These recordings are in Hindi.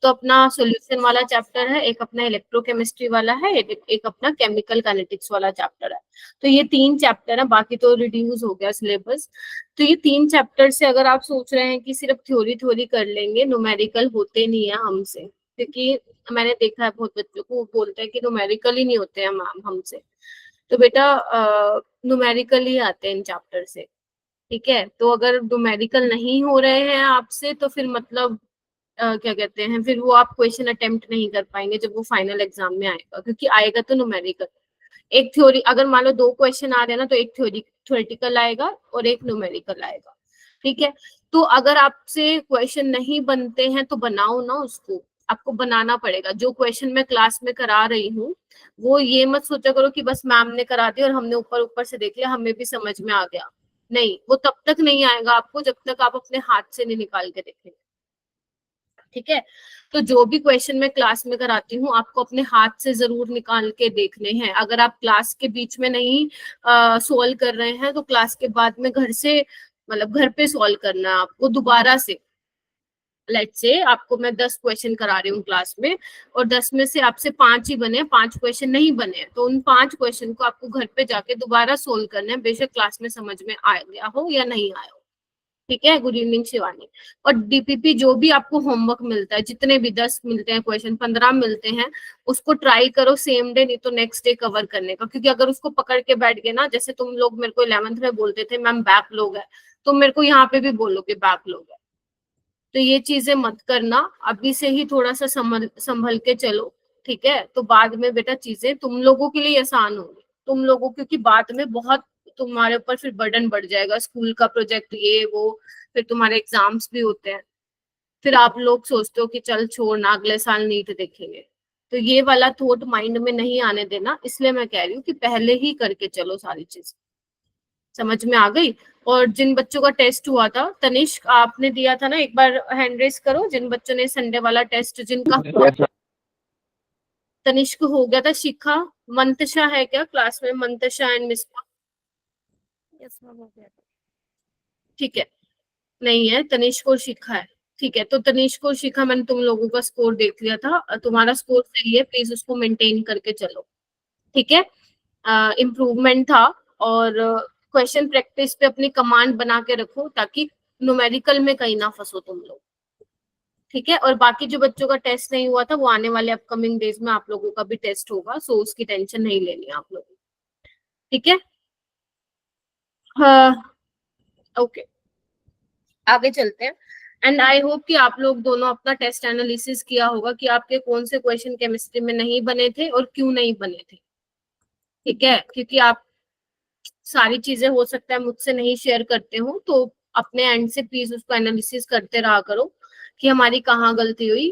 तो अपना सॉल्यूशन वाला चैप्टर है, एक अपना इलेक्ट्रोकेमिस्ट्री वाला है, एक अपना केमिकल काइनेटिक्स वाला चैप्टर है। तो ये 3 चैप्टर है, बाकी तो रिड्यूस हो गया सिलेबस। तो ये 3 चैप्टर से अगर आप सोच रहे हैं कि सिर्फ थ्योरी थ्योरी कर लेंगे, न्यूमेरिकल होते नहीं है हमसे, क्योंकि मैंने देखा है बहुत बच्चों को, वो बोलते हैं कि न्यूमेरिकल ही नहीं होते हैं मैम हमसे। तो बेटा न्यूमेरिकल ही आते हैं इन चैप्टर से, ठीक है। तो अगर न्यूमेरिकल नहीं हो रहे हैं आपसे, तो फिर मतलब क्या कहते हैं, फिर वो आप क्वेश्चन अटेम्प्ट नहीं कर पाएंगे जब वो फाइनल एग्जाम में आएगा, क्योंकि आएगा तो न्यूमेरिकल। एक थ्योरी, अगर मान लो 2 क्वेश्चन आ रहे हैं ना, तो एक थ्योरेटिकल आएगा और एक न्यूमेरिकल आएगा, ठीक है। तो अगर आपसे क्वेश्चन नहीं बनते हैं तो बनाओ ना उसको, आपको बनाना पड़ेगा। जो क्वेश्चन मैं क्लास में करा रही हूँ, वो ये मत सोचा करो कि बस मैम ने करा दिया और हमने ऊपर ऊपर से देख लिया, हमें भी समझ में आ गया। नहीं, वो तब तक नहीं आएगा आपको जब तक आप अपने हाथ से नहीं निकाल के देखेंगे, ठीक है। तो जो भी क्वेश्चन मैं क्लास में कराती हूँ, आपको अपने हाथ से जरूर निकाल के देखने हैं। अगर आप क्लास के बीच में नहीं सोल्व कर रहे हैं, तो क्लास के बाद में घर से, मतलब घर पे सोल्व करना है आपको दोबारा से। लेट से आपको मैं 10 क्वेश्चन करा रही हूँ क्लास में, और 10 में से आपसे 5 ही बने, 5 क्वेश्चन नहीं बने, तो उन 5 क्वेश्चन को आपको घर पे जाके दोबारा सोल्व करना है, बेशक क्लास में समझ में आ गया हो या नहीं आया हो, ठीक है। Good evening Shivani. और डीपीपी जो भी आपको होमवर्क मिलता है, जितने भी 10 मिलते हैं क्वेश्चन, 15 मिलते हैं, उसको ट्राई करो सेम डे नहीं तो नेक्स्ट डे कवर करने का। क्योंकि अगर उसको पकड़ के बैठ गए ना, जैसे तुम लोग मेरे को 11th में बोलते थे मैम बैकलॉग है, तो मेरे को यहाँ पे भी बोलोगे बैकलॉग है। तो ये चीजें मत करना, अभी से ही थोड़ा सा संभल के चलो, ठीक है। तो बाद में बेटा चीजें तुम लोगों के लिए आसान होगी, तुम लोगों, क्योंकि बाद में बहुत तुम्हारे ऊपर फिर बर्डन बढ़ जाएगा, स्कूल का प्रोजेक्ट ये वो, फिर तुम्हारे एग्जाम्स भी होते हैं, फिर आप लोग सोचते हो कि चल छोड़ना अगले साल नीट देखेंगे। तो ये वाला थॉट माइंड में नहीं आने देना, इसलिए मैं कह रही हूँ कि पहले ही करके चलो सारी चीज। समझ में आ गई। और जिन बच्चों का टेस्ट हुआ था, तनिष्क आपने दिया था ना, एक बार हैंड रेस करो जिन बच्चों ने संडे वाला टेस्ट जिनका हुआ। तनिष्क हो गया था, शिखा, मंतशा है क्या क्लास में? Mantasha and Miska? Yes ma'am, हो गया था। ठीक है, नहीं है, तनिष्क और शिखा है, ठीक है। तो तनिष्क और शिखा, मैंने तुम लोगों का स्कोर देख लिया था, तुम्हारा स्कोर सही है, प्लीज उसको मेंटेन करके चलो, ठीक है। इम्प्रूवमेंट था। और क्वेश्चन प्रैक्टिस पे अपनी कमांड बना के रखो, ताकि न्यूमेरिकल में कहीं ना फंसो तुम लोग, ठीक है। और बाकी जो बच्चों का टेस्ट नहीं हुआ था, वो आने वाले अपकमिंग डेज में आप लोगों का भी टेस्ट होगा, सो उसकी टेंशन नहीं लेनी आप लोगों को, ठीक है। हाँ, ओके, आगे चलते हैं। एंड आई होप कि आप लोग दोनों अपना टेस्ट एनालिसिस किया होगा कि आपके कौन से क्वेश्चन केमिस्ट्री में नहीं बने थे और क्यों नहीं बने थे, ठीक है। क्योंकि आप सारी चीजें हो सकता है मुझसे नहीं शेयर करते हो, तो अपने एंड से प्लीज उसको एनालिसिस करते रहा करो कि हमारी कहाँ गलती हुई,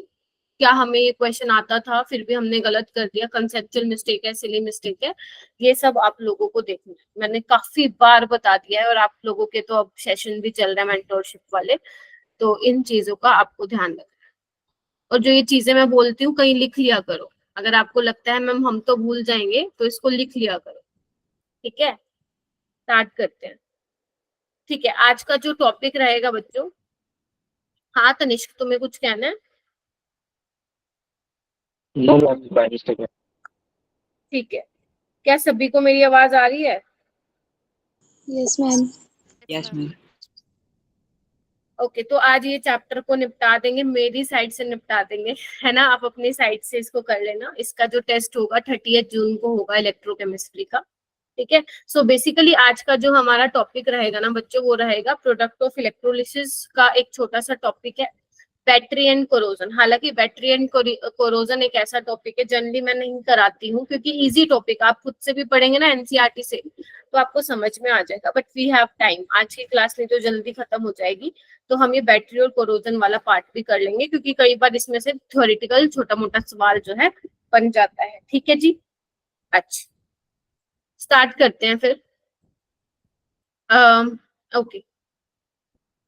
क्या हमें ये क्वेश्चन आता था फिर भी हमने गलत कर दिया, कंसेप्चुअल मिस्टेक है, सिली मिस्टेक है, ये सब आप लोगों को देखना है। मैंने काफी बार बता दिया है, और आप लोगों के तो अब सेशन भी चल रहे हैं मेंटोरशिप वाले, तो इन चीजों का आपको ध्यान रखना है। और जो ये चीजें मैं बोलती हूँ कहीं लिख लिया करो, अगर आपको लगता है मैम हम तो भूल जाएंगे, तो इसको लिख लिया करो, ठीक है। स्टार्ट करते हैं, ठीक है। आज का जो टॉपिक रहेगा बच्चों, हाँ तनिष्क तुम्हें कुछ कहना है? ठीक है, क्या सभी को मेरी आवाज आ रही है? Yes ma'am. Yes ma'am. Okay, तो आज ये चैप्टर को निपटा देंगे, मेरी साइड से निपटा देंगे, है ना। आप अपनी साइड से इसको कर लेना। इसका जो टेस्ट होगा 30 जून को होगा इलेक्ट्रोकेमिस्ट्री का, ठीक है। सो बेसिकली आज का जो हमारा टॉपिक रहेगा ना बच्चों, वो रहेगा प्रोडक्ट ऑफ इलेक्ट्रोलिसिस का एक छोटा सा टॉपिक है, बैटरी एंड कोरोजन। हालांकि बैटरी एंड कोरोजन एक ऐसा टॉपिक है जनरली मैं नहीं कराती हूँ, क्योंकि इजी टॉपिक, आप खुद से भी पढ़ेंगे ना एनसीईआरटी से, तो आपको समझ में आ जाएगा। बट वी हैव टाइम, आज की क्लास नहीं तो जल्दी खत्म हो जाएगी, तो हम ये बैटरी और कोरोजन वाला पार्ट भी कर लेंगे, क्योंकि कई बार इसमें से थ्योरेटिकल छोटा मोटा सवाल जो है बन जाता है, ठीक है जी। अच्छा, स्टार्ट करते हैं फिर। ओके,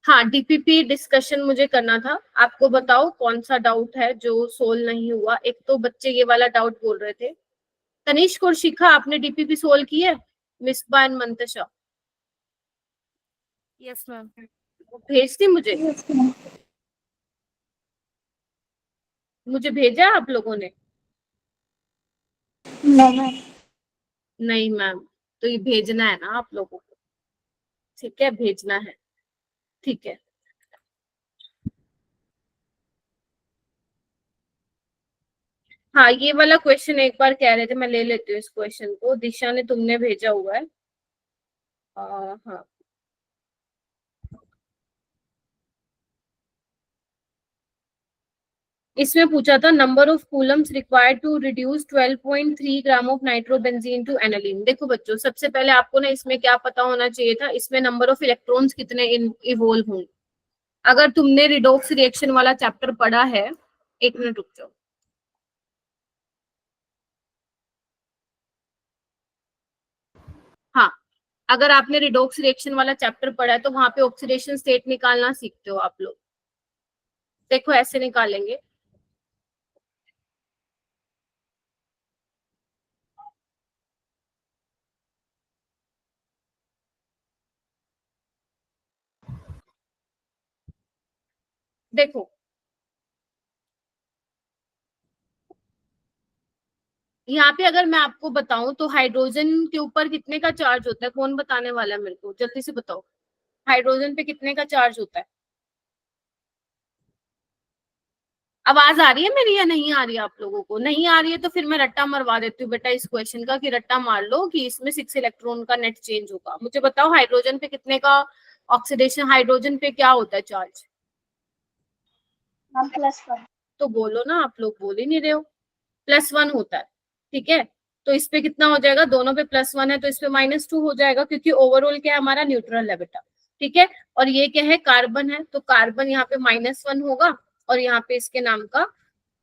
हाँ, डीपीपी डिस्कशन मुझे करना था। आपको बताओ कौन सा डाउट है जो सोल्व नहीं हुआ। एक तो बच्चे ये वाला डाउट बोल रहे थे। तनिष्क और शिखा, आपने डीपीपी सोल्व की है? Misbah and Mantasha yes ma'am. भेज दी मुझे? Yes ma'am. मुझे भेजा है आप लोगों ने? No, ma'am. नहीं मैम, तो ये भेजना है ना आप लोगों को, ठीक है, भेजना है, ठीक है। हाँ, ये वाला क्वेश्चन एक बार कह रहे थे, मैं ले लेती हूँ इस क्वेश्चन को, दिशा ने तुमने भेजा हुआ है। हाँ, इसमें पूछा था number of coulombs required to reduce 12.3 gram of nitrobenzene to aniline. देखो बच्चों, सबसे पहले आपको ना इसमें क्या पता होना चाहिए था, इसमें नंबर ऑफ इलेक्ट्रॉन्स कितने इवोल्व होंगे। अगर तुमने रिडॉक्स रिएक्शन वाला चैप्टर पढ़ा है, एक मिनट रुक जाओ। हाँ, अगर आपने रिडॉक्स रिएक्शन वाला चैप्टर पढ़ा है तो वहां पे ऑक्सीडेशन स्टेट निकालना सीखते हो आप लोग। देखो ऐसे निकालेंगे, देखो यहाँ पे अगर मैं आपको बताऊं तो हाइड्रोजन के ऊपर कितने का चार्ज होता है, कौन बताने वाला है मेरे को, जल्दी से बताओ। हाइड्रोजन पे कितने का चार्ज होता है? आवाज आ रही है मेरी या नहीं आ रही है? आप लोगों को नहीं आ रही है तो फिर मैं रट्टा मरवा देती हूँ बेटा इस क्वेश्चन का, कि रट्टा मार लो कि इसमें 6 इलेक्ट्रॉन का नेट चेंज होगा। मुझे बताओ हाइड्रोजन पे कितने का ऑक्सीडेशन, हाइड्रोजन पे क्या होता है चार्ज? Ma'am, +1. तो बोलो ना, आप लोग बोल ही नहीं रहे हो। +1 होता है, ठीक है। तो इस पे कितना हो जाएगा, दोनों पे +1 है तो इस पे -2 हो जाएगा, क्योंकि ओवरऑल क्या है हमारा, न्यूट्रल है बेटा, ठीक है। और ये क्या है, कार्बन है, तो कार्बन यहाँ पे -1 होगा, और यहाँ पे इसके नाम का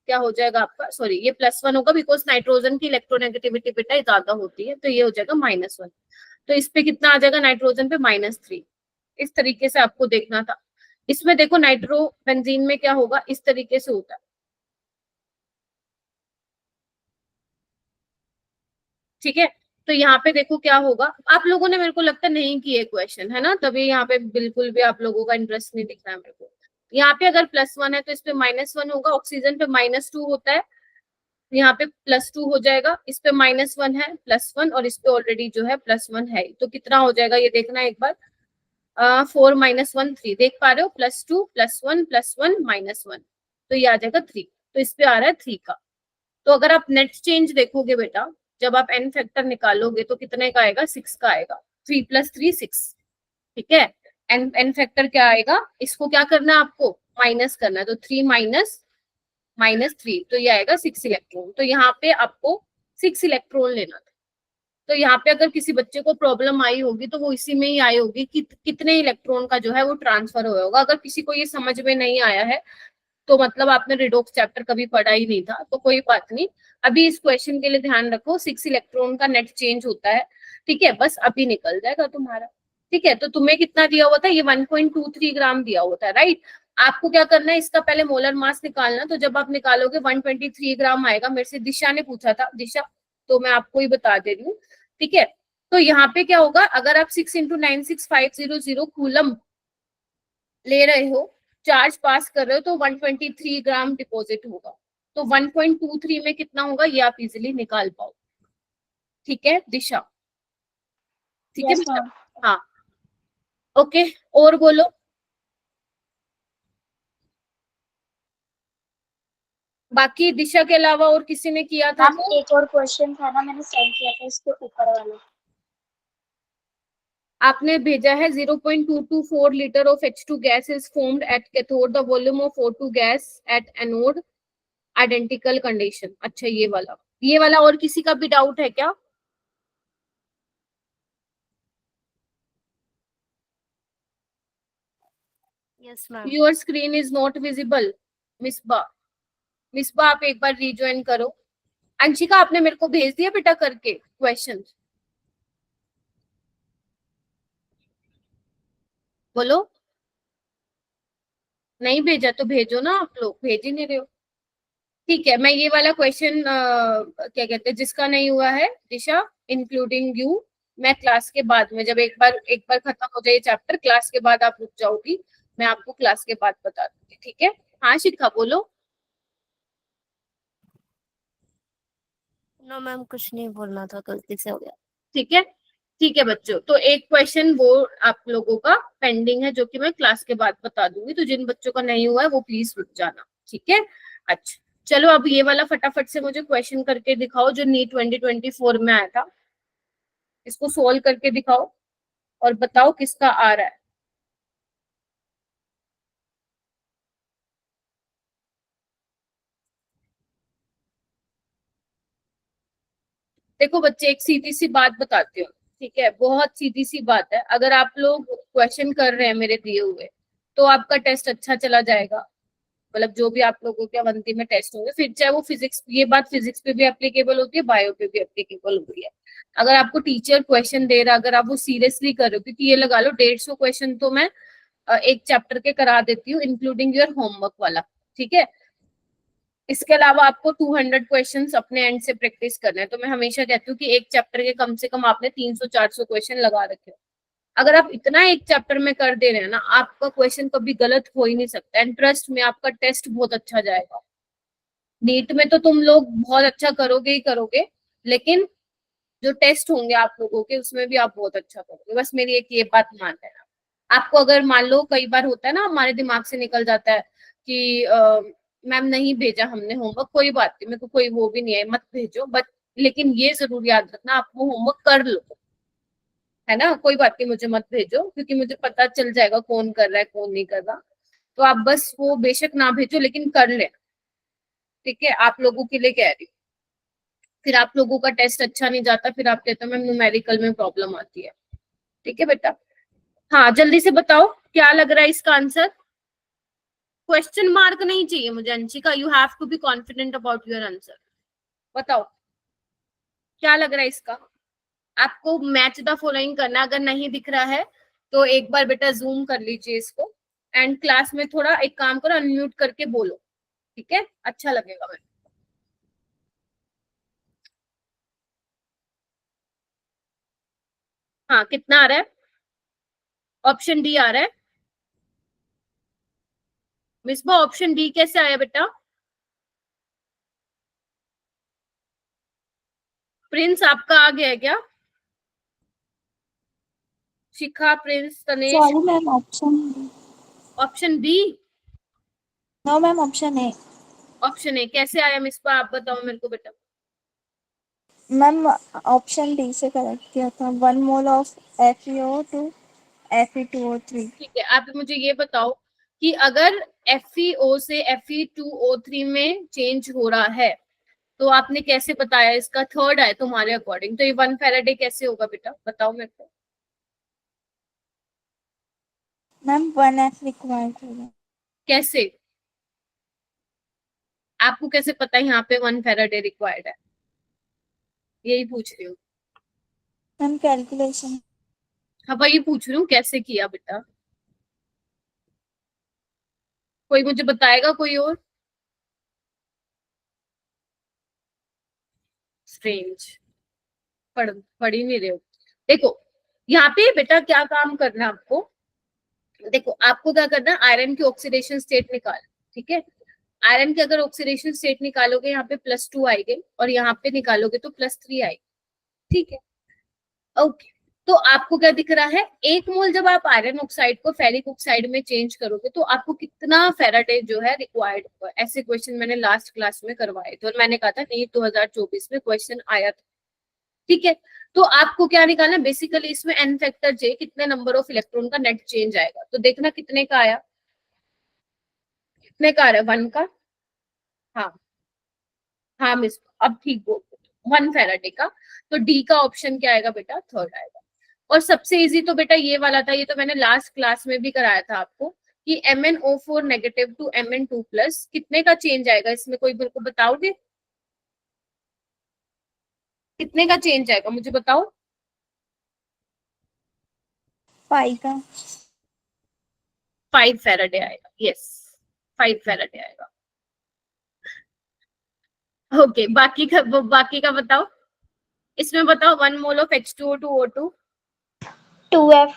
क्या हो जाएगा आपका, सॉरी ये +1 होगा, बिकॉज नाइट्रोजन की इलेक्ट्रोनेगेटिविटी बेटा ज्यादा होती है, तो ये हो जाएगा -1। तो इस पे कितना आ जाएगा, नाइट्रोजन पे -3। इस तरीके से आपको देखना था। इसमें देखो नाइट्रोबेंजीन में क्या होगा, इस तरीके से होता है, ठीक है। तो यहाँ पे देखो क्या होगा, आप लोगों ने मेरे को लगता नहीं किए क्वेश्चन, है ना, तभी यहाँ पे बिल्कुल भी आप लोगों का इंटरेस्ट नहीं दिख रहा है मेरे को। यहाँ पे अगर +1 है तो इस पे -1 होगा, ऑक्सीजन पे -2 होता है, यहाँ पे +2 हो जाएगा, इस पे -1 है, +1, और इस पे ऑलरेडी जो है +1 है, तो कितना हो जाएगा ये देखना एक बार। 4 - 1 3, देख पा रहे हो, +2 +1 +1 -1, तो ये आ जाएगा 3। तो इस पे आ रहा है 3 का। तो अगर आप नेट चेंज देखोगे बेटा, जब आप एन फैक्टर निकालोगे तो कितने का आएगा, 6 का आएगा। 3 + 3 6, ठीक है। एन एन फैक्टर क्या आएगा, इसको क्या करना है आपको, माइनस करना है, तो 3 माइनस -3, तो ये आएगा 6 इलेक्ट्रॉन। तो यहाँ पे आपको 6 इलेक्ट्रॉन लेना था। तो यहाँ पे अगर किसी बच्चे को प्रॉब्लम आई होगी तो वो इसी में ही आई होगी कि कितने इलेक्ट्रॉन का जो है वो ट्रांसफर हुआ होगा। अगर किसी को ये समझ में नहीं आया है तो मतलब आपने रिडॉक्स चैप्टर कभी पढ़ा ही नहीं था, तो कोई बात नहीं। अभी इस क्वेश्चन के लिए ध्यान रखो, 6 इलेक्ट्रॉन का नेट चेंज होता है, ठीक है, बस अभी निकल जाएगा तुम्हारा, ठीक है। तो तुम्हें कितना दिया हुआ था, ये 1.23 ग्राम दिया हुआ था, राइट। आपको क्या करना है, इसका पहले मोलर मास निकालना, तो जब आप निकालोगे 123 ग्राम आएगा। मेरे से दिशा ने पूछा था, दिशा, तो मैं आपको ही बता दे रही हूँ, ठीक है। तो यहाँ पे क्या होगा, अगर आप 6 × 96500 कूलम ले रहे हो, चार्ज पास कर रहे हो, तो 123 ग्राम डिपॉजिट होगा। तो 1.23 में कितना होगा ये आप इजिली निकाल पाओ, ठीक है दिशा, ठीक है Yes, बेटा, ma'am. हाँ, ओके। और बोलो, बाकी दिशा के अलावा और किसी ने किया था मैम, तो? एक और क्वेश्चन था ना, मैंने सेंड किया था इसके ऊपर वाला। आपने भेजा है 0.224 litre of H2 gas is formed at cathode, the volume of O2 gas at anode identical condition. अच्छा ये वाला और किसी का भी डाउट है क्या? Yes, ma'am. Your screen is not visible. Misbah, Misbah आप एक बार रिज्वाइन करो। अंशिका आपने मेरे को भेज दिया बेटा करके क्वेश्चन, बोलो। नहीं भेजा तो भेजो ना, आप लोग भेज ही नहीं रहे हो। ठीक है, मैं ये वाला क्वेश्चन क्या कहते हैं, जिसका नहीं हुआ है दिशा इंक्लूडिंग यू, मैं क्लास के बाद में, जब एक बार खत्म हो जाए चैप्टर, क्लास के बाद आप रुक जाओगी, मैं आपको क्लास के बाद बता दूंगी, ठीक है। हाँ शिखा बोलो। नो मैम, कुछ नहीं बोलना था, गलती से हो गया। ठीक है बच्चों, तो एक क्वेश्चन वो आप लोगों का पेंडिंग है, जो कि मैं क्लास के बाद बता दूंगी, तो जिन बच्चों का नहीं हुआ है वो प्लीज रुक जाना, ठीक है। अच्छा चलो, अब ये वाला फटाफट से मुझे क्वेश्चन करके दिखाओ जो नीट 2024 में आया था, इसको सोल्व करके दिखाओ और बताओ किसका आ रहा है। देखो बच्चे, एक सीधी सी बात बताती हूँ, ठीक है, बहुत सीधी सी बात है। अगर आप लोग क्वेश्चन कर रहे हैं मेरे दिए हुए, तो आपका टेस्ट अच्छा चला जाएगा। मतलब जो भी आप लोगों के अवंती में टेस्ट होंगे, फिर चाहे वो फिजिक्स, ये बात फिजिक्स पे भी एप्लीकेबल होती है, बायो पे भी एप्लीकेबल होती है। अगर आपको टीचर क्वेश्चन दे रहा, अगर आप वो सीरियसली कर रहे हो, क्योंकि ये लगा लो 150 क्वेश्चन तो मैं एक चैप्टर के करा देती हूँ, इंक्लूडिंग योर होमवर्क वाला, ठीक है। इसके अलावा आपको 200 क्वेश्चंस अपने एंड से प्रैक्टिस करना है। तो मैं हमेशा कहती हूँ कि एक चैप्टर के कम से कम आपने 300-400 क्वेश्चन लगा रखे हो। अगर आप इतना एक चैप्टर में कर दे रहे हैं ना, आपका क्वेश्चन कभी गलत हो ही नहीं सकता, एंड ट्रस्ट में आपका टेस्ट बहुत अच्छा जाएगा। नीट में तो तुम लोग बहुत अच्छा करोगे ही करोगे, लेकिन जो टेस्ट होंगे आप लोगों के, उसमें भी आप बहुत अच्छा करोगे। बस मेरी एक ये बात मान लेना। आपको अगर मान लो, कई बार होता है ना, हमारे दिमाग से निकल जाता है कि मैम नहीं भेजा हमने होमवर्क, कोई बात नहीं, मेरे को कोई वो भी नहीं है, मत भेजो, बट लेकिन ये जरूर याद रखना, आप वो होमवर्क कर लो, है ना। कोई बात नहीं, मुझे मत भेजो, क्योंकि मुझे पता चल जाएगा कौन कर रहा है कौन नहीं कर रहा। तो आप बस वो बेशक ना भेजो, लेकिन कर ले, ठीक है, आप लोगों के लिए कह रही हूँ। फिर आप लोगों का टेस्ट अच्छा नहीं जाता, फिर आप कहते हो मैम न्यूमेरिकल में प्रॉब्लम आती है, ठीक है बेटा। हाँ जल्दी से बताओ क्या लग रहा है इसका आंसर। क्वेश्चन मार्क नहीं चाहिए मुझे Anshika, you have to be confident about your answer. बताओ क्या लग रहा है इसका। आपको मैच द फॉलोइंग करना, अगर नहीं दिख रहा है तो एक बार बेटा जूम कर लीजिए इसको, एंड क्लास में थोड़ा एक काम करो, अनम्यूट करके बोलो, ठीक है, अच्छा लगेगा मेरे। हाँ कितना आ रहा है, ऑप्शन डी आ रहा है। मिसबा ऑप्शन डी कैसे आया बेटा। प्रिंस आपका आ गया है क्या। Shikha, Prince, Tanesh. Sorry ma'am, option option B. No ma'am, option A. Option A कैसे आया मिसबा, आप बताओ मेरे को बेटा। मैम ऑप्शन डी से करेक्ट किया था, 1 mole of FeO to Fe2O3। ठीक है, आप मुझे ये बताओ कि अगर FeO से Fe2O3 में चेंज हो रहा है, तो आपने कैसे बताया, इसका थर्ड है तुम्हारे अकॉर्डिंग, तो ये 1 फैराडे कैसे होगा बेटा, बताओ मेरे को। मैम 1F रिक्वायर्ड होगा। कैसे, आपको कैसे पता यहाँ पे 1 फैराडे रिक्वायर्ड है, यही पूछ रही हूँ। Ma'am calculation. हाँ वही पूछ रही हूँ, कैसे किया बेटा, कोई मुझे बताएगा कोई और। स्ट्रेंज, पढ़ ही नहीं रहे हो। देखो यहाँ पे बेटा क्या काम करना है आपको, देखो आपको क्या करना है, आयरन की ऑक्सीडेशन स्टेट निकाल, ठीक है। आयरन के अगर ऑक्सीडेशन स्टेट निकालोगे, यहाँ पे +2 आएगी, और यहाँ पे निकालोगे तो +3 आएगी, ठीक है, ओके। तो आपको क्या दिख रहा है, 1 मोल जब आप आयरन ऑक्साइड को फेरिक ऑक्साइड में चेंज करोगे, तो आपको कितना फेराडे जो है रिक्वायर्ड होगा। ऐसे क्वेश्चन मैंने लास्ट क्लास में करवाए थे, और मैंने कहा था नीट 2024 में क्वेश्चन आया था, ठीक है। तो आपको क्या निकालना, बेसिकली इसमें n फैक्टर j, कितने नंबर ऑफ इलेक्ट्रॉन का नेट चेंज आएगा, तो देखना कितने का आया, कितने का आ रहा है, 1 का। हाँ हाँ मिस, अब ठीक बोल, 1 फैराडे का। तो डी का ऑप्शन क्या आएगा बेटा, थर्ड आएगा। और सबसे इजी तो बेटा ये वाला था, ये तो मैंने लास्ट क्लास में भी कराया था आपको, कि MnO4 negative to Mn2 plus कितने का चेंज आएगा इसमें, कोई मेरे को बताओगे कितने का चेंज आएगा, मुझे बताओ। 5 का। 5 फैराडे आएगा, यस 5 फैराडे आएगा। ओके बाकी का बताओ, इसमें बताओ 1 mole of H2O2O2। 2F।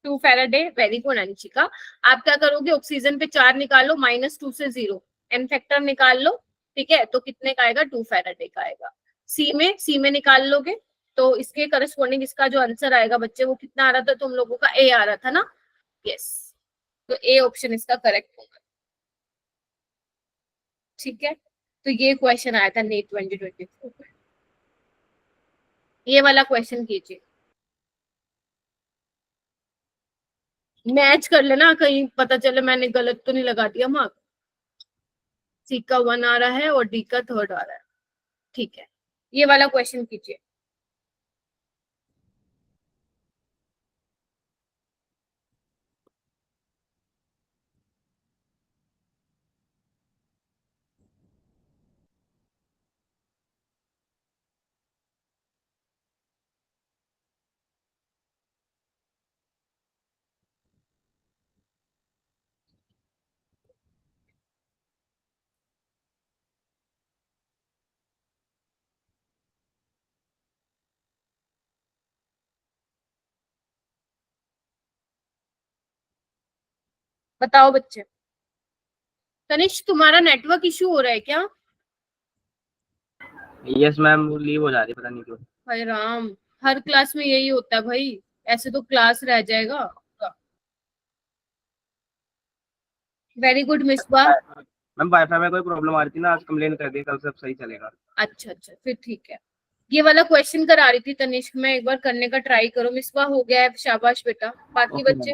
2 Faraday, very good Anshika. आप क्या करोगे, ऑक्सीजन पे 4 निकालो, -2 से 0, n फैक्टर निकाल लो, ठीक है, तो कितने का आएगा, 2 फैराडे का आएगा। सी में निकाल लोगे तो इसके करस्पॉन्डिंग इसका जो आंसर आएगा बच्चे वो कितना आ रहा था तुम लोगों का, ए आ रहा था ना, यस, तो ए ऑप्शन इसका करेक्ट होगा। ठीक है, तो ये क्वेश्चन आया था नीट 2024 में, ये वाला क्वेश्चन कीजिए, मैच कर लेना, कहीं पता चले मैंने गलत तो नहीं लगा दिया मार्क। सी का 1 आ रहा है और डी का 3rd आ रहा है। ठीक है, ये वाला क्वेश्चन कीजिए। बताओ बच्चे। तनिष्क तुम्हारा नेटवर्क इशू हो रहा है क्या? यस मैम, वो लीव हो जा रही है, पता नहीं क्यों। भाई राम, हर क्लास में यही होता है भाई, ऐसे तो क्लास रह जाएगा। Very good Misbah. Ma'am wifi में कोई प्रॉब्लम आ रही थी ना, आज कंप्लेन कर दी, कल सब सही चलेगा। अच्छा अच्छा, फिर ठीक है। ये वाला क्वेश्चन करा रही थी तनिष्क, मैं एक बार करने का ट्राई करो। मिसबा हो गया है, शाबाश बेटा। बाकी ओके बच्चे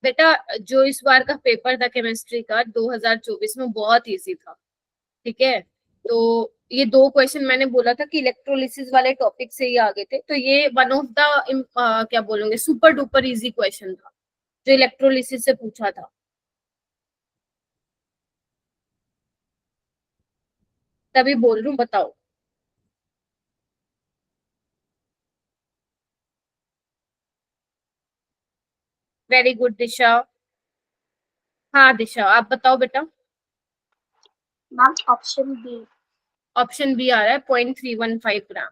बेटा, जो इस बार का पेपर था केमिस्ट्री का 2024 में बहुत इजी था। ठीक है, तो ये 2 क्वेश्चन मैंने बोला था कि इलेक्ट्रोलिसिस वाले टॉपिक से ही आ गए थे, तो ये वन ऑफ द क्या बोलोगे सुपर डुपर इजी क्वेश्चन था जो इलेक्ट्रोलिसिस से पूछा था। तभी बोल रही हूँ, बताओ। Very good Disha. हाँ दिशा, आप बताओ बेटा। Ma'am option B. Option B आ रहा है 0.315 ग्राम,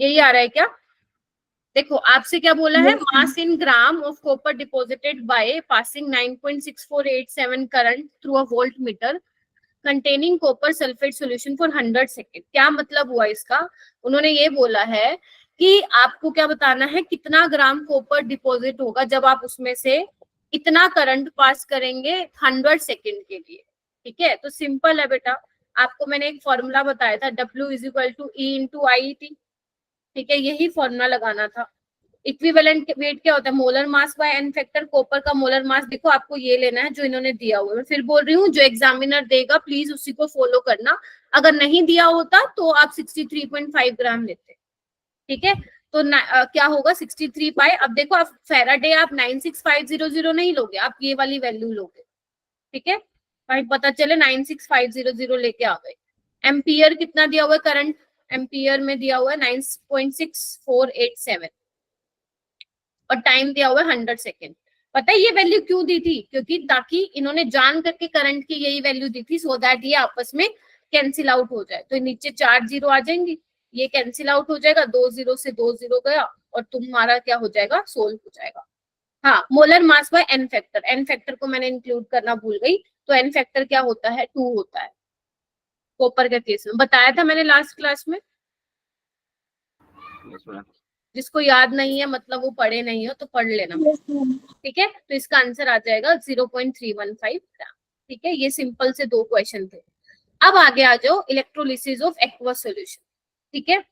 यही आ रहा है क्या? देखो आपसे क्या बोला है, mass in gram of copper deposited by passing 9.6487 current through a voltmeter containing copper sulphate solution for 100 second. क्या मतलब हुआ इसका? उन्होंने ये बोला है कि आपको क्या बताना है, कितना ग्राम कॉपर डिपॉजिट होगा जब आप उसमें से इतना करंट पास करेंगे 100 सेकेंड के लिए। ठीक है, तो सिंपल है बेटा, आपको मैंने एक फॉर्मूला बताया था, W is equal to E into I T. ठीक है, यही फॉर्मूला लगाना था। इक्विवेलेंट वेट क्या होता है, molar mass by N factor. Copper का मोलर मास देखो आपको ये लेना है जो इन्होंने दिया हुआ है। मैं फिर बोल रही हूँ, जो एग्जामिनर देगा प्लीज उसी को फॉलो करना, अगर नहीं दिया होता तो आप 63.5 ग्राम लेते। ठीक है, तो क्या होगा 63 पाई। अब देखो आप फैराडे आप 96500 नहीं लोगे, आप ये वाली वैल्यू लोगे। ठीक है भाई, पता चले 96500 लेके आ गए। एम्पियर कितना दिया हुआ है करंट, एम्पियर में दिया हुआ है 9.6487 और टाइम दिया हुआ है 100 सेकेंड। पता है ये वैल्यू क्यों दी थी, क्योंकि ताकि इन्होंने जान करके करंट की यही वैल्यू दी थी, सो दैट ये आपस में कैंसिल आउट हो जाए। तो नीचे 4 जीरो आ जाएंगी, ये कैंसिल आउट हो जाएगा, 2 जीरो से 2 जीरो गया और तुम्हारा क्या हो जाएगा, सोल्व हो जाएगा। हाँ, molar mass by N factor, N factor को मैंने इंक्लूड करना भूल गई, तो एन फैक्टर क्या होता है, 2 होता है। कॉपर के केस में बताया था मैंने लास्ट क्लास में। Yes ma'am. जिसको याद नहीं है मतलब वो पढ़े नहीं हो तो पढ़ लेना। ठीक है, तो इसका आंसर आ जाएगा 0.315 ग्राम। ठीक है, ये सिंपल से 2 क्वेश्चन थे। अब आगे आ जाओ, इलेक्ट्रोलिसिस ऑफ एक्वस सॉल्यूशन। ठीक है,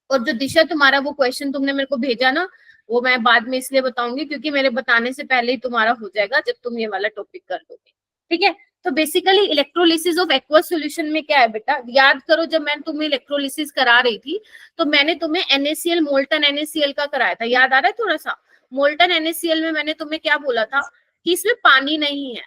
और जो दिशा तुम्हारा वो क्वेश्चन तुमने मेरे को भेजा ना, वो मैं बाद में इसलिए बताऊंगी क्योंकि मेरे बताने से पहले ही तुम्हारा हो जाएगा जब तुम ये वाला टॉपिक कर लोगे। ठीक है, तो basically electrolysis of aqueous solution में क्या है बेटा, याद करो जब मैं तुम्हें इलेक्ट्रोलिसिस करा रही थी तो मैंने तुम्हें NaCl मोल्टन NaCl का कराया था, याद आ रहा है थोड़ा सा? मोल्टन NaCl में मैंने तुम्हें क्या बोला था कि इसमें पानी नहीं है।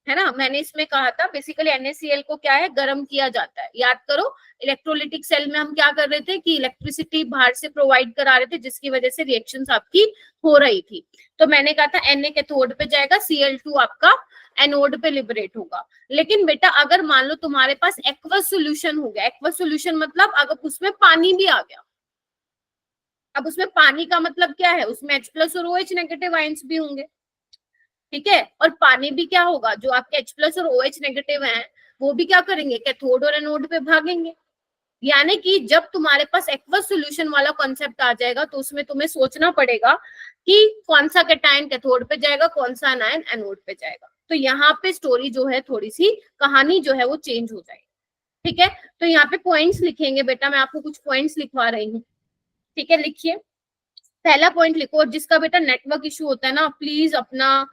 है ना। मैंने इसमें कहा था बेसिकली NaCl को क्या है, गर्म किया जाता है। याद करो इलेक्ट्रोलिटिक सेल में हम क्या कर रहे थे कि इलेक्ट्रिसिटी बाहर से प्रोवाइड करा रहे थे, जिसकी वजह से रिएक्शंस आपकी हो रही थी। तो मैंने कहा था Na कैथोड पे जाएगा, Cl2 आपका एनोड पे लिबरेट होगा। लेकिन बेटा अगर मान लो तुम्हारे पास एक्वस सोल्यूशन हो गया, एक्वस सोल्यूशन मतलब अगर उसमें पानी भी आ गया, अब उसमें पानी का मतलब क्या है, उसमें H+ और OH नेगेटिव आयंस भी होंगे, ठीक है। और पानी भी क्या होगा, जो आपके H+ और OH नेगेटिव हैं वो भी क्या करेंगे, कैथोड और एनोड पे भागेंगे। यानी कि जब तुम्हारे पास एक्वस सॉल्यूशन वाला कॉन्सेप्ट आ जाएगा तो उसमें तुम्हें सोचना पड़ेगा कि कौन सा कैटायन कैथोड पे जाएगा, कौन सा आयन एनोड पे जाएगा। तो यहाँ पे स्टोरी जो है, थोड़ी सी कहानी जो है वो चेंज हो जाएगी, ठीक है। तो यहाँ पे पॉइंट्स लिखेंगे बेटा, मैं आपको कुछ पॉइंट्स लिखवा रही हूँ, ठीक है। लिखिए, पहला पॉइंट लिखो। और जिसका बेटा नेटवर्क इशू होता है ना, प्लीज अपना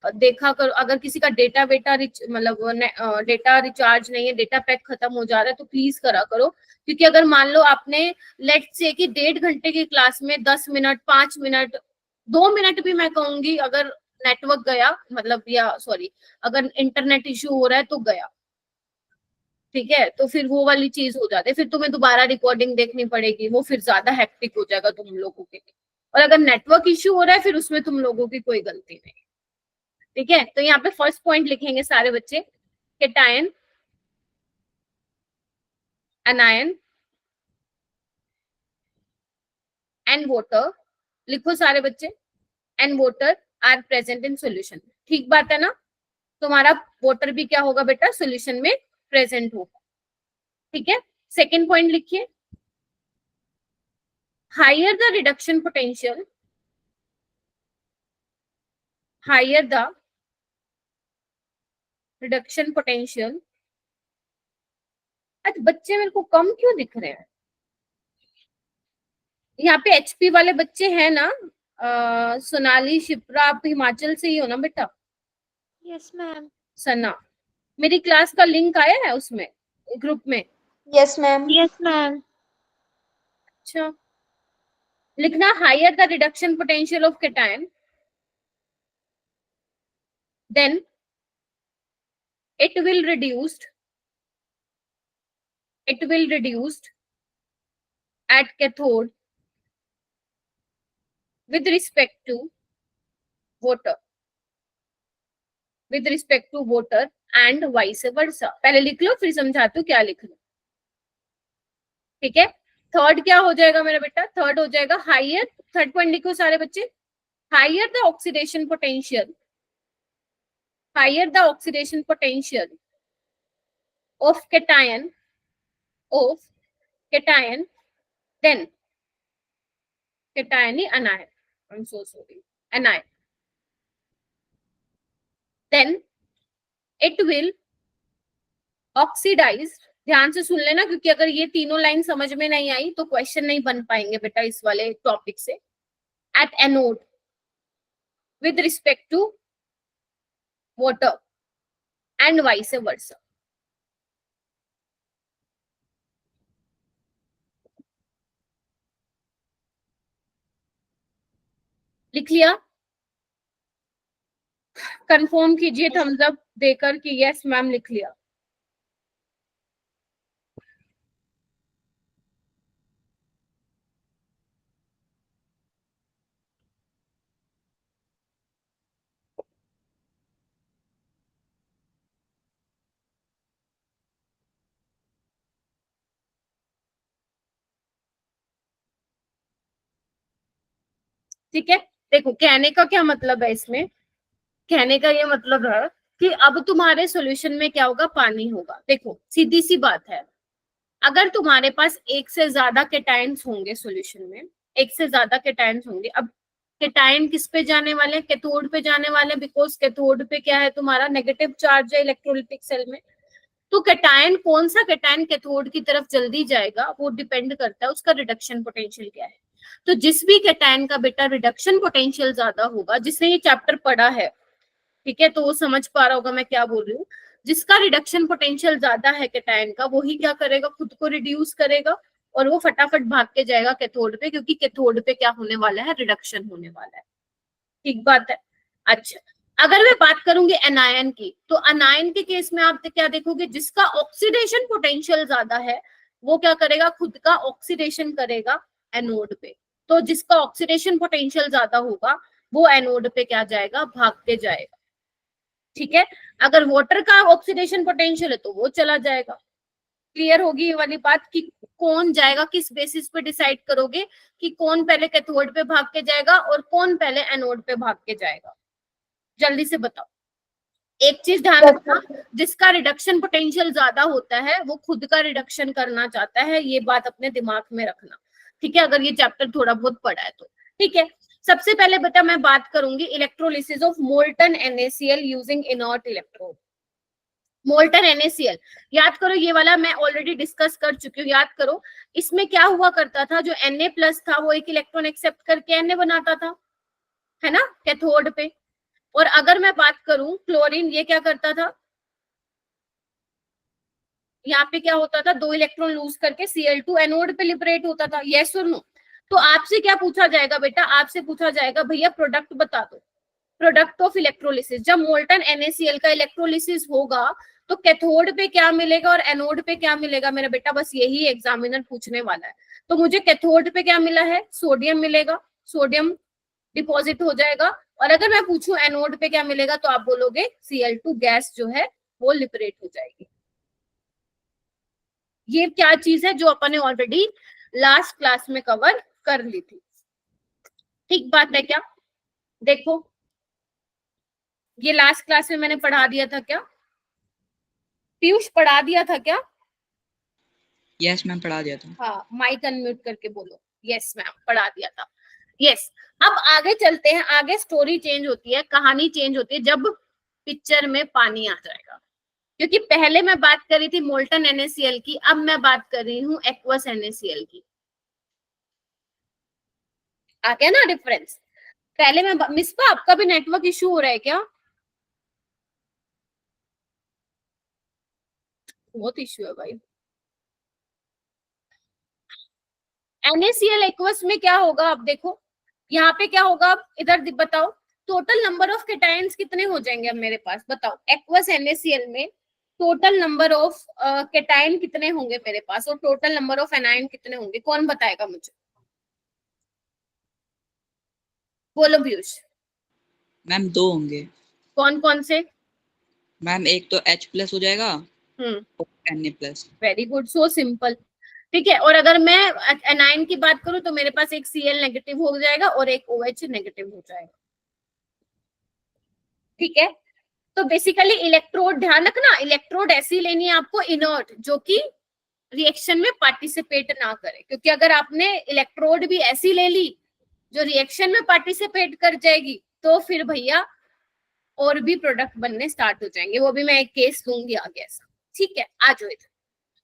देखा करो, अगर किसी का डेटा बेटा मतलब डेटा रिचार्ज नहीं है, डेटा पैक खत्म हो जा रहा है, तो प्लीज करा करो। क्योंकि अगर मान लो आपने लेट से कि 1.5 घंटे की क्लास में 10 मिनट, 5 मिनट, 2 मिनट भी मैं कहूंगी अगर नेटवर्क गया, मतलब या सॉरी अगर इंटरनेट इश्यू हो रहा है तो गया, ठीक है, तो फिर वो वाली चीज हो जाती है, फिर तुम्हें दोबारा रिकॉर्डिंग देखनी पड़ेगी, वो फिर ज्यादा हेक्टिक हो जाएगा तुम लोगों के लिए। और अगर नेटवर्क इश्यू हो रहा है फिर उसमें तुम लोगों की कोई गलती नहीं, ठीक है। तो यहाँ पे फर्स्ट पॉइंट लिखेंगे सारे बच्चे, कैटायन, एनायन एंड वाटर। लिखो सारे बच्चे, and water are present in solution. ठीक बात है ना, तुम्हारा वाटर भी क्या होगा बेटा, सॉल्यूशन में प्रेजेंट होगा, ठीक है। सेकेंड पॉइंट लिखिए, higher the reduction potential, higher the reduction potential. अच्छा बच्चे मेरे को कम क्यों दिख रहे हैं यहाँ पे, HP वाले बच्चे हैं ना, सोनाली, शिप्रा, आप हिमाचल से ही हो ना बेटा? Yes ma'am. सना, मेरी क्लास का लिंक आया है उसमें, ग्रुप में? Yes ma'am. Yes ma'am. अच्छा, लिखना higher the reduction potential of cation, then it will reduced at cathode with respect to water, and vice versa। पहले लिख लो फिर समझाती हूँ क्या लिखना, ठीक है। थर्ड क्या हो जाएगा मेरा बेटा, थर्ड हो जाएगा हायर, थर्ड पॉइंट लिखो सारे बच्चे, higher the oxidation potential, higher the oxidation potential of cation, then cation anion, I'm so sorry, anion, then it will oxidize। ध्यान से सुन लेना, क्योंकि अगर ये तीनों लाइन समझ में नहीं आई तो क्वेश्चन नहीं बन पाएंगे बेटा इस वाले टॉपिक से। At anode with respect to water and vice versa। लिख लिया? कंफर्म कीजिए थम्स अप देकर कि यस मैम लिख लिया। ठीक है, देखो कहने का क्या मतलब है इसमें, कहने का ये मतलब है कि अब तुम्हारे सॉल्यूशन में क्या होगा, पानी होगा। देखो सीधी सी बात है, अगर तुम्हारे पास एक से ज्यादा कैटायंस होंगे सॉल्यूशन में, एक से ज्यादा कैटायंस होंगे, अब कैटायन किस पे जाने वाले, कैथोड पे जाने वाले, बिकॉज कैथोड पे क्या है तुम्हारा, नेगेटिव चार्ज है इलेक्ट्रोलिटिक सेल में। तो कैटायन, कौन सा कैटायन कैथोड की तरफ जल्दी जाएगा वो डिपेंड करता है उसका रिडक्शन पोटेंशियल क्या है। तो जिस भी कैटायन का बेटा रिडक्शन पोटेंशियल ज्यादा होगा, जिसने ये चैप्टर पढ़ा है, ठीक है, तो वो समझ पा रहा होगा मैं क्या बोल रही हूँ, जिसका रिडक्शन पोटेंशियल ज्यादा है कैटायन का, वो ही क्या करेगा, खुद को रिड्यूस करेगा और वो फटाफट भाग के जाएगा कैथोड पे, क्योंकि कैथोड पे क्या होने वाला है, रिडक्शन होने वाला है। ठीक बात है। अच्छा अगर मैं बात करूंगी एनायन की, तो अनायन के केस में आप क्या देखोगे, जिसका ऑक्सीडेशन पोटेंशियल ज्यादा है वो क्या करेगा, खुद का ऑक्सीडेशन करेगा एनोड पे। तो जिसका ऑक्सीडेशन पोटेंशियल ज्यादा होगा वो एनोड पे क्या जाएगा, भागते जाएगा। ठीक है, अगर वाटर का ऑक्सीडेशन पोटेंशियल है तो वो चला जाएगा। क्लियर होगी ये वाली बात कि कौन जाएगा, किस बेसिस पे डिसाइड करोगे कि कौन पहले कैथोड पे भाग के जाएगा और कौन पहले एनोड पे भाग के जाएगा। जल्दी से बताओ। एक चीज ध्यान रखना, जिसका रिडक्शन पोटेंशियल ज्यादा होता है वो खुद का रिडक्शन करना चाहता है, ये बात अपने दिमाग में रखना। ठीक है, अगर ये चैप्टर थोड़ा बहुत पढ़ा है तो। ठीक है, सबसे पहले बेटा मैं बात करूंगी electrolysis of molten NaCl using inert electrode. Molten NaCl याद करो, ये वाला मैं ऑलरेडी डिस्कस कर चुकी हूँ, याद करो। इसमें क्या हुआ करता था, जो Na+ था वो एक इलेक्ट्रॉन एक्सेप्ट करके Na बनाता था, है ना, कैथोड पे। और अगर मैं बात करूं क्लोरीन, ये क्या करता था, यहाँ पे क्या होता था, 2 इलेक्ट्रॉन लूज करके Cl2 एनोड पे लिबरेट होता था। यस और नो? तो आपसे क्या पूछा जाएगा बेटा, आपसे पूछा जाएगा भैया प्रोडक्ट बता दो, प्रोडक्ट ऑफ इलेक्ट्रोलिसिस। जब मोल्टन NaCl का इलेक्ट्रोलिसिस होगा तो कैथोड पे क्या मिलेगा और एनोड पे क्या मिलेगा मेरा बेटा, बस यही एग्जामिनर पूछने वाला है। तो मुझे कैथोड पे क्या मिला है, सोडियम मिलेगा, सोडियम डिपॉजिट हो जाएगा। और अगर मैं पूछूं एनोड पे क्या मिलेगा तो आप बोलोगे Cl2 गैस जो है वो लिबरेट हो जाएगी। ये क्या चीज है जो अपन ने ऑलरेडी लास्ट क्लास में कवर कर ली थी। ठीक बात है क्या? देखो ये लास्ट क्लास में मैंने पढ़ा दिया था क्या, पीयूष पढ़ा दिया था क्या? यस मैम पढ़ा दिया था। हाँ, माइक अनम्यूट करके बोलो। यस मैम पढ़ा दिया था। यस, अब आगे चलते हैं। आगे स्टोरी चेंज होती है, कहानी चेंज होती है जब पिक्चर में पानी आ जाएगा। क्योंकि पहले मैं बात कर रही थी मोल्टन NaCl की, अब मैं बात कर रही हूँ एक्वस NaCl की। आ गया ना डिफरेंस? पहले मैं मिसपा, आपका भी नेटवर्क इशू हो रहा है क्या? बहुत इशू है भाई। NaCl एक्वस में क्या होगा, अब देखो यहाँ पे क्या होगा, अब इधर बताओ टोटल नंबर ऑफ केटायंस कितने हो जाएंगे अब मेरे पास, बताओ एक्वस NaCl में टोटल नंबर ऑफ केटायन कितने होंगे मेरे पास और टोटल नंबर ऑफ एनायन कितने होंगे, कौन बताएगा मुझे? बोलो पीयूष। मैम 2 होंगे। कौन कौन से? मैम एक तो H+ हो जाएगा और Na+। Very good, so simple. ठीक है, और अगर मैं एनायन की बात करूं तो मेरे पास एक Cl नेगेटिव हो जाएगा और एक OH नेगेटिव हो जाएगा। ठीक है, तो बेसिकली इलेक्ट्रोड, ध्यान रखना इलेक्ट्रोड ऐसी लेनी है आपको इनर्ट, जो कि रिएक्शन में पार्टिसिपेट ना करे। क्योंकि अगर आपने इलेक्ट्रोड भी ऐसी ले ली जो रिएक्शन में पार्टिसिपेट कर जाएगी तो फिर भैया और भी प्रोडक्ट बनने स्टार्ट हो जाएंगे। वो भी मैं एक केस लूंगी आगे ऐसा। ठीक है, आ जाओ इधर।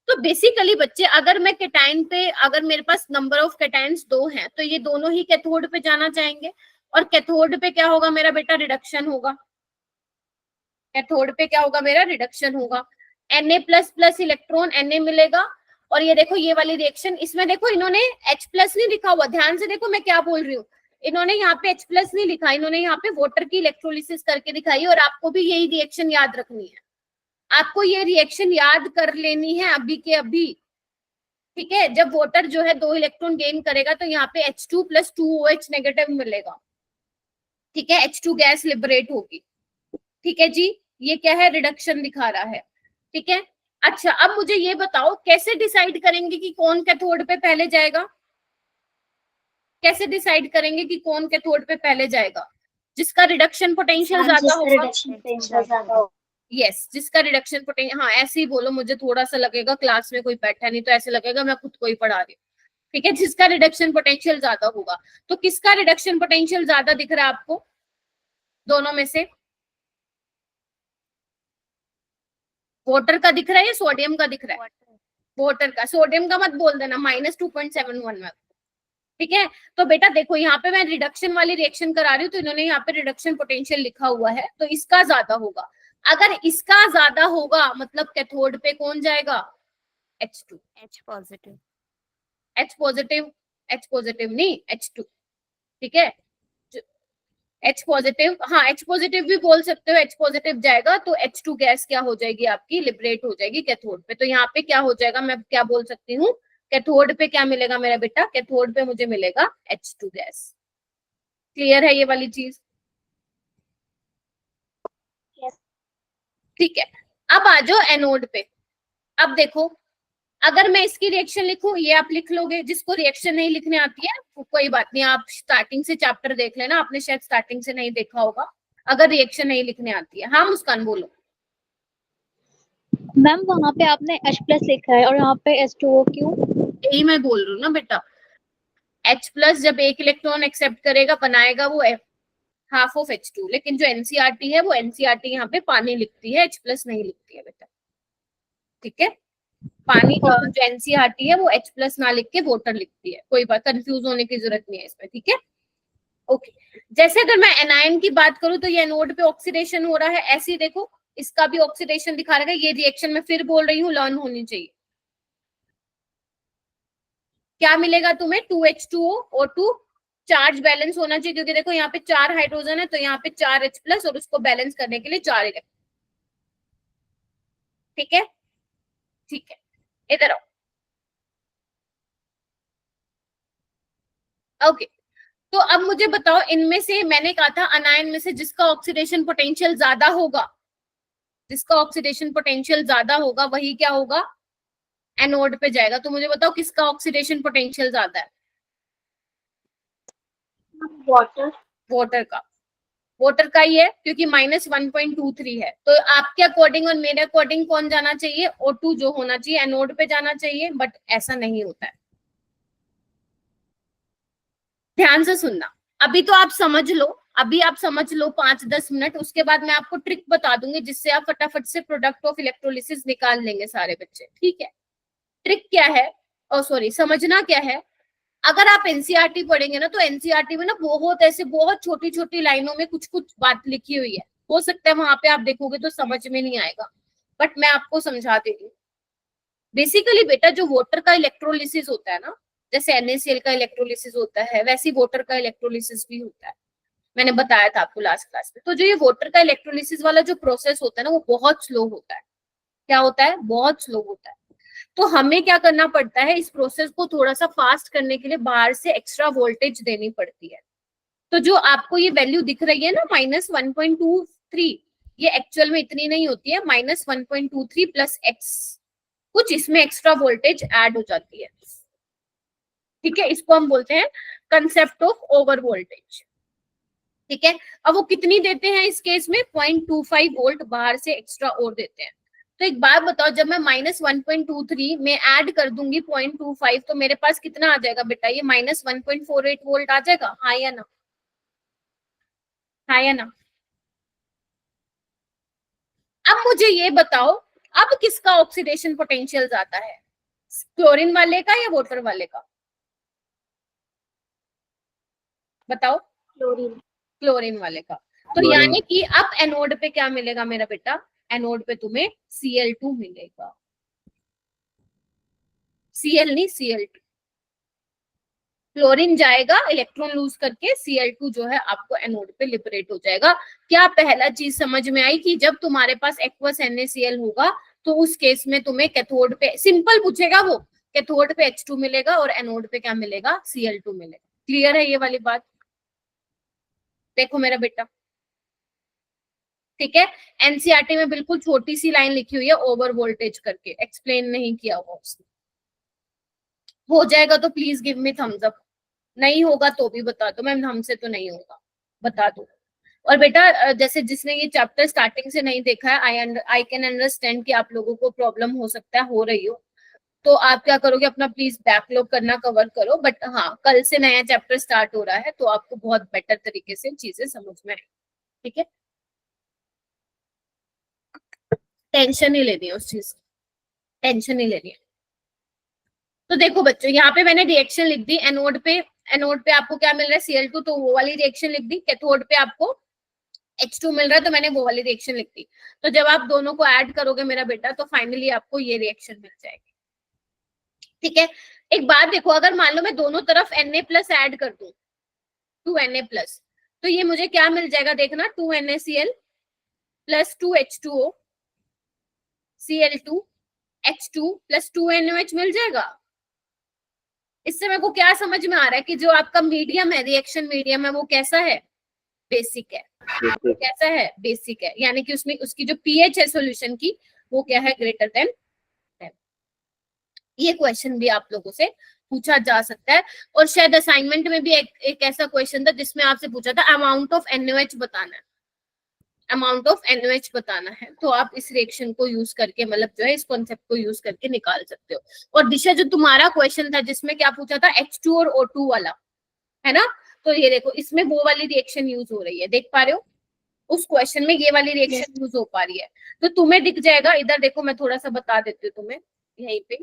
तो बेसिकली बच्चे, अगर मैं केटाइन पे, अगर मेरे पास नंबर ऑफ केटाइन्स 2 हैं तो ये दोनों ही कैथोड पे जाना चाहेंगे। और कैथोड पे क्या होगा मेरा बेटा, रिडक्शन होगा। कैथोड पे क्या होगा मेरा, रिडक्शन होगा। Na++ इलेक्ट्रॉन Na मिलेगा। और ये देखो ये वाली रिएक्शन, इसमें देखो इन्होंने H+ नहीं लिखा हुआ, ध्यान से देखो मैं क्या बोल रही हूँ। इन्होंने यहाँ पे H+ नहीं लिखा, इन्होंने यहाँ पे वाटर की इलेक्ट्रोलिसिस करके दिखाई। और आपको भी यही रिएक्शन याद रखनी है, आपको ये रिएक्शन याद कर लेनी है अभी के अभी। ठीक है, जब वाटर जो है 2 इलेक्ट्रॉन गेन करेगा तो यहाँ पे H2 + 2OH नेगेटिव मिलेगा। ठीक है, H2 गैस लिबरेट होगी। ठीक है जी, ये क्या है, रिडक्शन दिखा रहा है। ठीक है, अच्छा अब मुझे ये बताओ कैसे डिसाइड करेंगे कि कौन कैथोड पे पहले जाएगा? कैसे डिसाइड करेंगे कि कौन कैथोड पे पहले जाएगा? जिसका रिडक्शन पोटेंशियल ज्यादा होगा। यस, जिसका रिडक्शन पोटेंशियल, हाँ ऐसे ही बोलो, मुझे थोड़ा सा लगेगा क्लास में कोई बैठा नहीं तो ऐसे लगेगा मैं खुद को ही पढ़ा रही हूँ। ठीक है, जिसका रिडक्शन पोटेंशियल ज्यादा होगा। तो किसका रिडक्शन पोटेंशियल ज्यादा दिख रहा है आपको दोनों में से? वाटर का दिख रहा है या सोडियम का दिख रहा है? वाटर का। सोडियम का मत बोल देना, -2.71 में। ठीक है, तो बेटा देखो यहाँ पे मैं रिडक्शन वाली रिएक्शन करा रही हूँ तो इन्होंने यहाँ पे रिडक्शन पोटेंशियल लिखा हुआ है, तो इसका ज्यादा होगा। अगर इसका ज्यादा होगा मतलब कैथोड पे कौन जाएगा? H2। H positive. H positive नहीं H2। ठीक है, H पॉजिटिव, हाँ H पॉजिटिव भी बोल सकते हो, H पॉजिटिव जाएगा तो H2 गैस क्या हो जाएगी आपकी, लिबरेट हो जाएगी कैथोड पे। तो यहाँ पे क्या हो जाएगा, मैं क्या बोल सकती हूँ, कैथोड पे क्या मिलेगा मेरा बेटा, कैथोड पे मुझे मिलेगा H2 गैस। क्लियर है ये वाली चीज? ठीक है, अब आ जाओ एनोड पे। अब देखो, अगर मैं इसकी रिएक्शन लिखूं, ये आप लिख लोगे, जिसको रिएक्शन नहीं लिखने आती है वो कोई बात नहीं, आप स्टार्टिंग से चैप्टर देख लेना, आपने शायद स्टार्टिंग से नहीं देखा होगा अगर रिएक्शन नहीं लिखने आती है। हाँ मुस्कान बोलो। मैम वहाँ पे आपने H प्लस लिखा है और यहाँ पे H2O क्यों? यही मैं बोल रही हूँ ना बेटा, H प्लस जब एक इलेक्ट्रॉन एक्सेप्ट करेगा बनाएगा वो हाफ ऑफ H2, लेकिन जो एनसीईआरटी है वो एनसीईआरटी यहाँ पे पानी लिखती है, H प्लस नहीं लिखती है बेटा। ठीक है, पानी जो एनसीईआरटी है वो H प्लस ना लिख के वाटर लिखती है, कोई बात कंफ्यूज होने की जरूरत नहीं है इसमें। ठीक है, ओके। जैसे अगर मैं एनायन की बात करूं तो ये एनोड पे ऑक्सीडेशन हो रहा है, ऐसे ही देखो इसका भी ऑक्सीडेशन दिखा रहा है। ये रिएक्शन मैं फिर बोल रही हूँ लर्न होनी चाहिए। क्या मिलेगा तुम्हें, 2H2O और 2 चार्ज बैलेंस होना चाहिए, क्योंकि देखो यहाँ पे 4 हाइड्रोजन है तो यहाँ पे 4 H प्लस और उसको बैलेंस करने के लिए 4 इलेक्ट्रॉन। ठीक है, ठीक है, इधर आओ। ओके, तो अब मुझे बताओ, इनमें से मैंने कहा था अनायन में से जिसका ऑक्सीडेशन पोटेंशियल ज्यादा होगा, जिसका ऑक्सीडेशन पोटेंशियल ज्यादा होगा वही क्या होगा, एनोड पे जाएगा। तो मुझे बताओ किसका ऑक्सीडेशन पोटेंशियल ज्यादा है? वाटर। वाटर का, वाटर का ही है क्योंकि -1.23 है। तो आपके अकॉर्डिंग और मेरे अकॉर्डिंग कौन जाना चाहिए, O2 जो होना चाहिए एनोड पे जाना चाहिए, बट ऐसा नहीं होता है। ध्यान से सुनना, अभी तो आप समझ लो, अभी आप समझ लो 5-10 मिनट, उसके बाद मैं आपको ट्रिक बता दूंगी जिससे आप फटाफट से प्रोडक्ट ऑफ इलेक्ट्रोलिसिस निकाल लेंगे सारे बच्चे। ठीक है, ट्रिक क्या है, और सॉरी समझना क्या है, अगर आप एनसीईआरटी पढ़ेंगे ना तो एनसीईआरटी में ना बहुत ऐसे बहुत छोटी छोटी लाइनों में कुछ कुछ बात लिखी हुई है, हो सकता है वहां पे आप देखोगे तो समझ में नहीं आएगा, बट मैं आपको समझा देती हूँ। बेसिकली बेटा जो वाटर का इलेक्ट्रोलिसिस होता है ना, जैसे NaCl का इलेक्ट्रोलिसिस होता है वैसे वाटर का इलेक्ट्रोलिसिस भी होता है, मैंने बताया था आपको लास्ट क्लास में। तो जो ये वाटर का इलेक्ट्रोलिसिस वाला जो प्रोसेस होता है ना वो बहुत स्लो होता है। क्या होता है, बहुत स्लो होता है। तो हमें क्या करना पड़ता है, इस प्रोसेस को थोड़ा सा फास्ट करने के लिए बाहर से एक्स्ट्रा वोल्टेज देनी पड़ती है। तो जो आपको ये वैल्यू दिख रही है ना -1.23, ये एक्चुअल में इतनी नहीं होती है, -1.23 प्लस x, कुछ इसमें एक्स्ट्रा वोल्टेज ऐड हो जाती है। ठीक है, इसको हम बोलते हैं कंसेप्ट ऑफ ओवर वोल्टेज। ठीक है, अब वो कितनी देते हैं इस केस में, 0.25 वोल्ट बाहर से एक्स्ट्रा और देते हैं। तो एक बात बताओ, जब मैं -1.23 में ऐड कर दूंगी 0.25 तो मेरे पास कितना आ जाएगा बेटा, ये -1.48 वोल्ट आ जाएगा, हाँ या ना, हाँ या ना। अब मुझे ये बताओ, अब किसका ऑक्सीडेशन पोटेंशियल ज्यादा है, क्लोरीन वाले का या वाटर वाले का, बताओ। क्लोरीन। क्लोरीन वाले का। तो यानी कि अब एनोड पे क्या मिलेगा मेरा बेटा, एनोड पे तुम्हें Cl2 मिलेगा, Cl नहीं Cl2। क्लोरीन जाएगा इलेक्ट्रॉन लूज करके, Cl2 जो है आपको एनोड पे लिबरेट हो जाएगा। क्या पहला चीज समझ में आई कि जब तुम्हारे पास एक्वस NaCl होगा तो उस केस में तुम्हें कैथोड पे, सिंपल पूछेगा वो, कैथोड पे H2 मिलेगा और एनोड पे क्या मिलेगा, Cl2 मिलेगा। क्लियर है ये वाली बात? देखो मेरा बेटा, ठीक है, एनसीईआरटी में बिल्कुल छोटी सी लाइन लिखी हुई है ओवर वोल्टेज करके, एक्सप्लेन नहीं किया हुआ उसने। हो जाएगा तो please give me thumbs up, नहीं होगा तो भी बता दो मैम, हमसे तो नहीं होगा, बता दो। और बेटा जैसे जिसने ये चैप्टर स्टार्टिंग से नहीं देखा है, आई कैन अंडरस्टैंड कि आप लोगों को प्रॉब्लम हो सकता है, हो रही हो, तो आप क्या करोगे, अपना प्लीज बैकलॉग करना कवर करो। बट हाँ, कल से नया चैप्टर स्टार्ट हो रहा है तो आपको बहुत बेटर तरीके से चीजें समझ में आएंगी। ठीक है, टेंशन नहीं लेनी है उस चीज की, टेंशन नहीं लेनी है। तो देखो बच्चों, यहाँ पे मैंने रिएक्शन लिख दी, एनोड पे आपको क्या मिल रहा है, Cl2, तो वो वाली रिएक्शन लिख दी। कैथोड पे आपको H2 मिल रहा है तो मैंने वो वाली रिएक्शन लिख दी। तो जब आप दोनों को ऐड करोगे मेरा बेटा तो फाइनली आपको ये रिएक्शन मिल जाएगी। ठीक है, एक बात देखो, अगर मान लो मैं दोनों तरफ Na+ ऐड कर दूं, 2Na+, तो ये मुझे क्या मिल जाएगा देखना, 2NaCl plus 2H2O Cl2 H2 plus 2NaOH मिल जाएगा। इससे मेरे को क्या समझ में आ रहा है कि जो आपका मीडियम है, रिएक्शन मीडियम है, वो कैसा है, बेसिक है। कैसा है, बेसिक है, यानी कि उसमें उसकी जो पीएच है सॉल्यूशन की वो क्या है, ग्रेटर देन 10। ये क्वेश्चन भी आप लोगों से पूछा जा सकता है। और शायद असाइनमेंट में भी एक ऐसा क्वेश्चन था जिसमें आपसे पूछा था अमाउंट ऑफ NaOH बताना है, अमाउंट ऑफ NaOH बताना है। तो आप इस रिएक्शन को यूज करके, मतलब जो है इस कॉन्सेप्ट को यूज करके निकाल सकते हो। और दिशा जो तुम्हारा क्वेश्चन था जिसमें क्या पूछा था, H2 और O2 वाला, है ना, तो ये देखो इसमें वो वाली रिएक्शन यूज हो रही है, देख पा रहे हो, उस क्वेश्चन में ये वाली रिएक्शन यूज हो पा रही है। तो तुम्हें दिख जाएगा, इधर देखो मैं थोड़ा सा बता देती हूँ तुम्हें, यहीं पे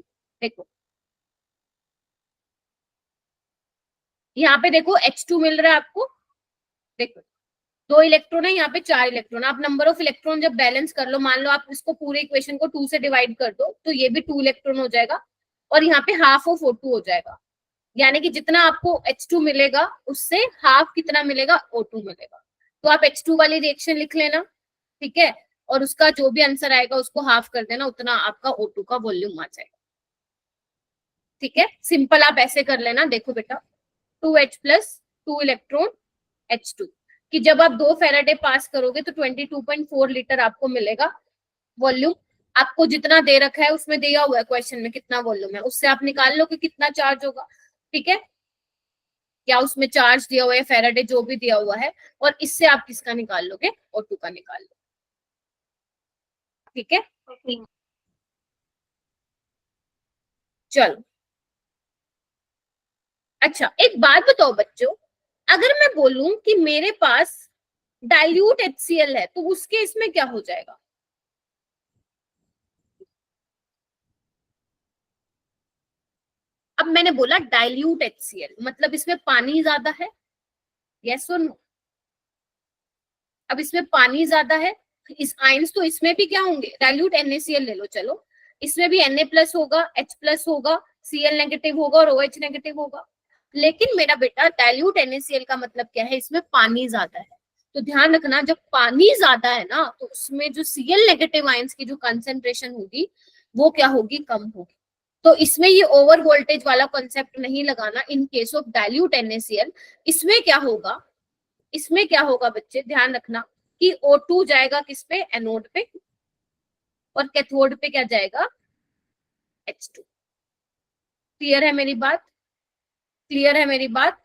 देखो, यहाँ पे देखो H2 मिल रहा है आपको, देखो 2 इलेक्ट्रॉन है, यहाँ पे 4 इलेक्ट्रॉन। आप नंबर ऑफ इलेक्ट्रॉन जब बैलेंस कर लो, मान लो आप इसको पूरे इक्वेशन को 2 से डिवाइड कर दो, तो ये भी 2 इलेक्ट्रॉन हो जाएगा और यहाँ पे हाफ ऑफ O2 हो जाएगा, यानी कि जितना आपको H2 मिलेगा उससे हाफ कितना मिलेगा, O2 मिलेगा। तो आप H2 वाली रिएक्शन लिख लेना, ठीक है, और उसका जो भी आंसर आएगा उसको हाफ कर देना, उतना आपका O2 का वॉल्यूम आ जाएगा। ठीक है, सिंपल आप ऐसे कर लेना। देखो बेटा 2H प्लस 2 इलेक्ट्रॉन H2 कि जब आप 2 फैराडे पास करोगे तो 22.4 लीटर आपको मिलेगा वॉल्यूम। आपको जितना दे रखा है उसमें दिया हुआ है क्वेश्चन में कितना वॉल्यूम है, उससे आप निकाल लो कि कितना चार्ज होगा। ठीक है, क्या उसमें चार्ज दिया हुआ है, फैराडे जो भी दिया हुआ है, और इससे आप किसका निकाल लोगे, O2 का निकाल लो। ठीक है, चलो अच्छा एक बात बताओ बच्चों, अगर मैं बोलूं कि मेरे पास डाइल्यूट HCl है तो उसके इसमें क्या हो जाएगा? अब मैंने बोला डाइल्यूट HCl मतलब इसमें पानी ज्यादा है, यस और नो? अब इसमें पानी ज्यादा है, इस आयंस तो इसमें भी क्या होंगे, डाइल्यूट NaCl ले लो, चलो इसमें भी Na प्लस होगा, H प्लस होगा, Cl नेगेटिव होगा और OH नेगेटिव होगा। लेकिन मेरा बेटा डाइल्यूट NaCl का मतलब क्या है, इसमें पानी ज्यादा है। तो ध्यान रखना जब पानी ज्यादा है ना तो उसमें जो Cl नेगेटिव आयंस की जो कंसेंट्रेशन होगी वो क्या होगी, कम होगी। तो इसमें ये ओवर वोल्टेज वाला कॉन्सेप्ट नहीं लगाना in case of dilute NaCl। इसमें क्या होगा, इसमें क्या होगा बच्चे, ध्यान रखना कि O2 जाएगा किस पे, एनोड पे, और कैथोड पे क्या जाएगा, H2। क्लियर है मेरी बात, क्लियर है मेरी बात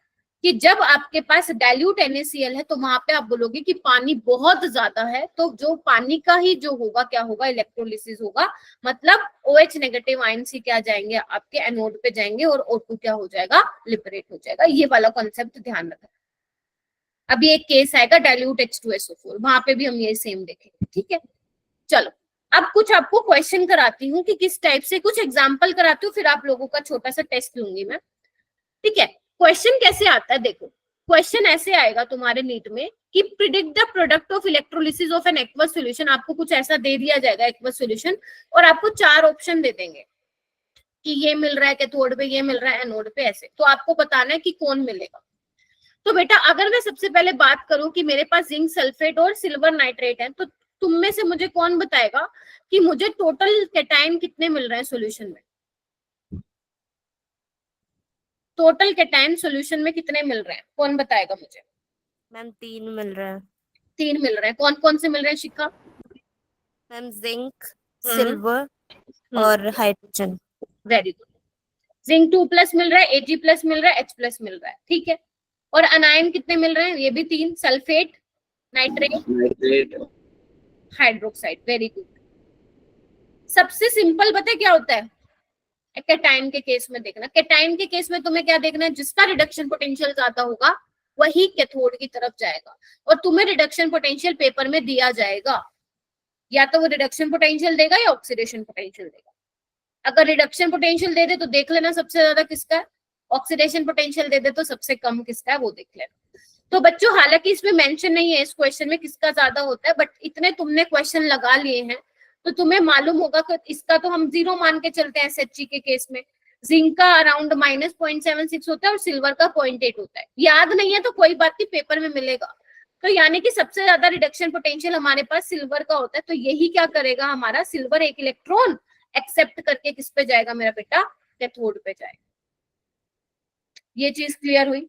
कि जब आपके पास डाइल्यूट NaCl है तो वहां पे आप बोलोगे कि पानी बहुत ज्यादा है, तो जो पानी का ही जो होगा क्या होगा, इलेक्ट्रोलिसिस होगा, मतलब OH नेगेटिव आयंस ही क्या जाएंगे आपके एनोड पे जाएंगे और O2 क्या हो जाएगा, लिबरेट हो जाएगा। ये वाला कॉन्सेप्ट ध्यान रखना। अभी एक केस आएगा डाइल्यूट H2SO4, वहां पे भी हम ये सेम देखेंगे। ठीक है, चलो अब कुछ आपको क्वेश्चन कराती हूँ कि किस टाइप से, कुछ एग्जाम्पल कराती हूँ, फिर आप लोगों का छोटा सा टेस्ट लूंगी मैं। ठीक है, क्वेश्चन कैसे आता है, देखो क्वेश्चन ऐसे आएगा तुम्हारे नीट में कि predict the product of electrolysis of an aqueous solution. आपको कुछ ऐसा दे दिया जाएगा एक्वस सॉल्यूशन और आपको 4 ऑप्शन दे देंगे कि ये मिल रहा है कैथोड पे, ये मिल रहा है एनोड पे, ऐसे। तो आपको बताना है कि कौन मिलेगा। तो बेटा अगर मैं सबसे पहले बात करूं कि मेरे पास जिंक सल्फेट और सिल्वर नाइट्रेट है, तो तुम में से मुझे कौन बताएगा कि मुझे टोटल कैटायन कितने मिल रहे हैं सॉल्यूशन में, टोटल कैटायन सॉल्यूशन में कितने मिल रहे हैं, कौन बताएगा मुझे? मैम 3 मिल रहा है। 3 मिल रहे हैं। कौन कौन से मिल रहे हैं शिखा? मैम जिंक, सिल्वर और हाइड्रोजन। वेरी गुड, जिंक 2+ मिल रहा है, Ag+ मिल रहा है, H+ मिल रहा है। ठीक है, और अनायन कितने मिल रहे हैं, ये भी 3, sulphate, nitrate, hydroxide. Very good. सबसे सिंपल पता है क्या होता है कैटायन के केस में, देखना कैटायन के केस में तुम्हें क्या देखना है, जिसका रिडक्शन पोटेंशियल ज्यादा होगा वही कैथोड की तरफ जाएगा। और तुम्हें रिडक्शन पोटेंशियल पेपर में दिया जाएगा, या तो वो रिडक्शन पोटेंशियल देगा या ऑक्सीडेशन पोटेंशियल देगा। अगर रिडक्शन पोटेंशियल दे दे तो देख लेना सबसे ज्यादा किसका है, ऑक्सीडेशन पोटेंशियल दे दे तो सबसे कम किसका है, वो देख लेना। तो बच्चों हालांकि इसमें मेंशन नहीं है इस क्वेश्चन में किसका ज्यादा होता है, बट इतने तुमने क्वेश्चन लगा लिए हैं तो तुम्हें मालूम होगा कि इसका तो हम 0 मान के चलते हैं SHG के केस में। जिंक का अराउंड -0.76 होता है और सिल्वर का 0.8 होता है। याद नहीं है तो कोई बात नहीं, पेपर में मिलेगा। तो यानी कि सबसे ज्यादा रिडक्शन पोटेंशियल हमारे पास सिल्वर का होता है। तो यही क्या करेगा, हमारा सिल्वर एक इलेक्ट्रॉन एक्सेप्ट करके किस पे जाएगा मेरा बेटा, कैथोड पे जाएगा। ये चीज क्लियर हुई।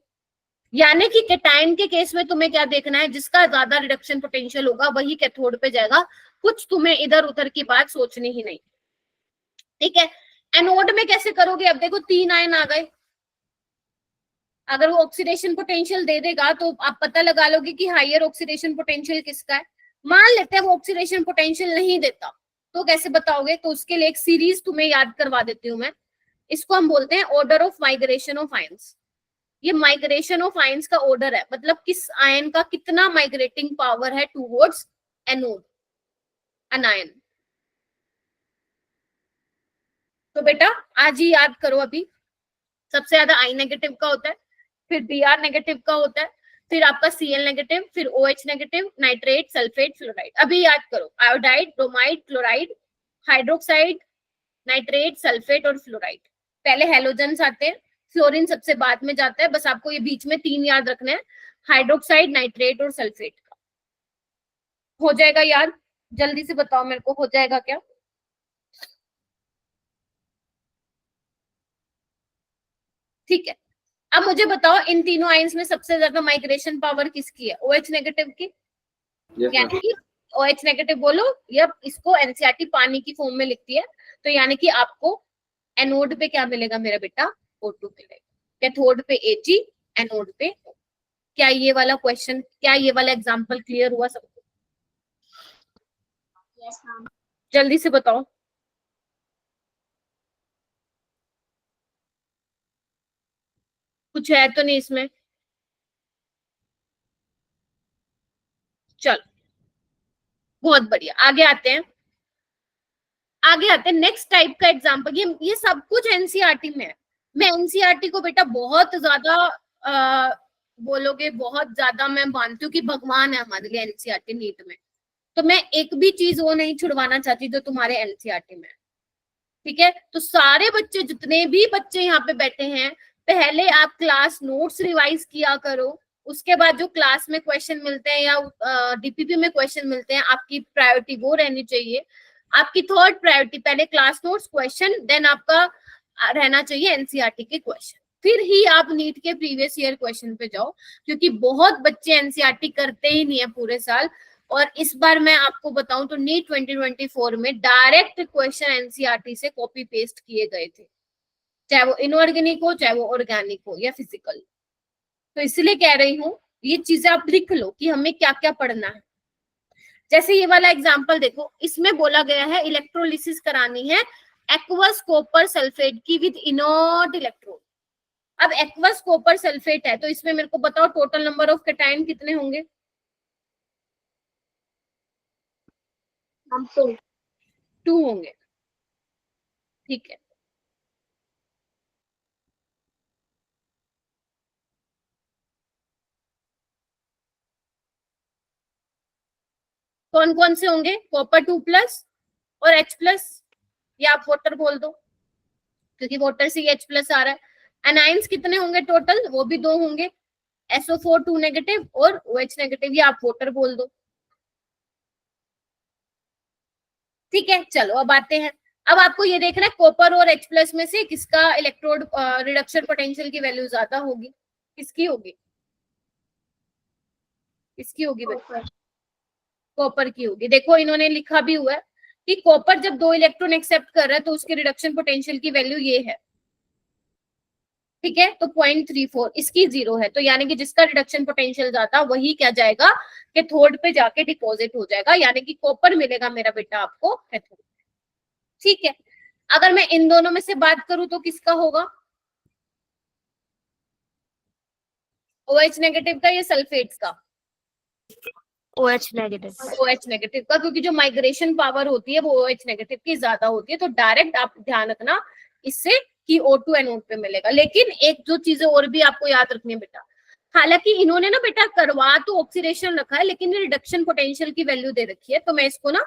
यानी कि कैटायन के केस में तुम्हें क्या देखना है, जिसका ज्यादा रिडक्शन पोटेंशियल होगा वही कैथोड पे जाएगा। कुछ तुम्हें इधर उधर की बात सोचनी ही नहीं, ठीक है। एनोड में कैसे करोगे, अब देखो 3 आयन आ गए, अगर वो ऑक्सीडेशन पोटेंशियल दे देगा तो आप पता लगा लोगे कि हायर ऑक्सीडेशन पोटेंशियल किसका है। मान लेते हैं वो ऑक्सीडेशन पोटेंशियल नहीं देता, तो कैसे बताओगे, तो उसके लिए एक सीरीज तुम्हें याद करवा देती हूँ मैं। इसको हम बोलते हैं order of migration of ions. ये माइग्रेशन ऑफ आयंस का ऑर्डर है, मतलब किस आयन का कितना माइग्रेटिंग पावर है टूवर्ड्स एनोड, अनायन। तो बेटा आज ही याद करो, अभी सबसे ज्यादा आई नेगेटिव का होता है, फिर Br नेगेटिव का होता है, फिर आपका Cl नेगेटिव, फिर OH negative, nitrate, sulphate, fluoride. अभी याद करो, iodide, bromide, chloride, hydroxide, nitrate, sulphate और फ्लोराइड। पहले हेलोजेंस आते हैं, फ्लोरीन सबसे बाद में जाता है। बस आपको ये बीच में 3 याद रखना है, हाइड्रोक्साइड, नाइट्रेट और सल्फेट का। हो जाएगा याद? जल्दी से बताओ मेरे को, हो जाएगा क्या? ठीक है, अब मुझे बताओ इन तीनों आयंस में सबसे ज्यादा माइग्रेशन पावर किसकी है? OH नेगेटिव की। यानी कि OH नेगेटिव बोलो, या इसको एनसीईआरटी पानी की फॉर्म में लिखती है, तो यानी कि आपको एनोड पे क्या मिलेगा मेरा बेटा, O2 मिलेगा। कैथोड पे Ag, एनोड पे O। क्या ये वाला क्वेश्चन, क्या ये वाला एग्जांपल क्लियर हुआ सबको? Yes ma'am. जल्दी से बताओ। कुछ है तो नहीं इसमें? चलो बहुत बढ़िया, आगे आते हैं। आगे आते हैं नेक्स्ट टाइप का एग्जांपल। ये सब कुछ एनसीईआरटी में है। मैं एनसीईआरटी को बेटा बहुत ज्यादा बोलोगे, बहुत ज्यादा मैं मानती हूँ कि भगवान है हमारे लिए एनसीईआरटी नीट में। तो मैं एक भी चीज वो नहीं छुड़वाना चाहती जो तुम्हारे एनसीईआरटी में है, ठीक है। तो सारे बच्चे, जितने भी बच्चे यहाँ पे बैठे हैं, पहले आप क्लास नोट्स रिवाइज किया करो। उसके बाद जो क्लास में क्वेश्चन मिलते हैं या डीपीपी में क्वेश्चन मिलते हैं, आपकी प्रायोरिटी वो रहनी चाहिए। आपकी थर्ड प्रायोरिटी पहले क्लास नोट्स, क्वेश्चन, देन आपका रहना चाहिए एनसीईआरटी के क्वेश्चन, फिर ही आप नीट के प्रीवियस ईयर क्वेश्चन पे जाओ। क्योंकि बहुत बच्चे एनसीईआरटी करते ही नहीं है पूरे साल। और इस बार मैं आपको बताऊं तो नीट 2024 में डायरेक्ट क्वेश्चन एनसीईआरटी से कॉपी पेस्ट किए गए थे, चाहे वो इनऑर्गेनिक हो, चाहे वो ऑर्गेनिक हो या फिजिकल। तो इसलिए कह रही हूँ ये चीजें आप लिख लो कि हमें क्या क्या पढ़ना है। जैसे ये वाला एग्जांपल देखो, इसमें बोला गया है इलेक्ट्रोलिसिस करानी है एक्वस कॉपर सल्फेट की विद इनर्ट इलेक्ट्रोड। अब एक्वस कॉपर सल्फेट है, तो इसमें मेरे को बताओ टोटल नंबर ऑफ कैटायन कितने होंगे? हम तो 2 होंगे, ठीक है। कौन कौन से होंगे? कॉपर 2+ और H+, या आप वाटर बोल दो क्योंकि वाटर से H+ आ रहा है। एनाइंस कितने होंगे टोटल? वो भी 2 होंगे, SO4 2 नेगेटिव और OH नेगेटिव, या आप वाटर बोल दो, ठीक है। चलो अब आते हैं, अब आपको ये देखना है कॉपर और H+ में से किसका इलेक्ट्रोड रिडक्शन पोटेंशियल की वैल्यू ज्यादा होगी। किसकी होगी? किसकी होगी बेटा? कॉपर की होगी। देखो इन्होंने लिखा भी हुआ है कि कॉपर जब 2 इलेक्ट्रॉन एक्सेप्ट कर रहा है तो उसके रिडक्शन पोटेंशियल की वैल्यू ये है, ठीक है। तो 0.34, इसकी 0 है, तो यानी कि जिसका रिडक्शन पोटेंशियल ज्यादा वही क्या जाएगा, कैथोड पे जाके डिपॉजिट हो जाएगा, यानी कि कॉपर मिलेगा मेरा बेटा आपको कैथोड, ठीक है। अगर मैं इन दोनों में से बात करूं तो किसका होगा? OH नेगेटिव का या सल्फेट्स का? OH negative. OH नेगेटिव का, क्योंकि जो माइग्रेशन पावर होती है वो OH नेगेटिव की ज्यादा होती है। तो डायरेक्ट आप ध्यान रखना इससे कि O2 एनोड पे मिलेगा। लेकिन एक जो चीजें और भी आपको याद रखनी है बेटा, हालांकि इन्होंने ना बेटा करवा तो ऑक्सीडेशन रखा है, लेकिन रिडक्शन पोटेंशियल की वैल्यू दे रखी है। तो मैं इसको ना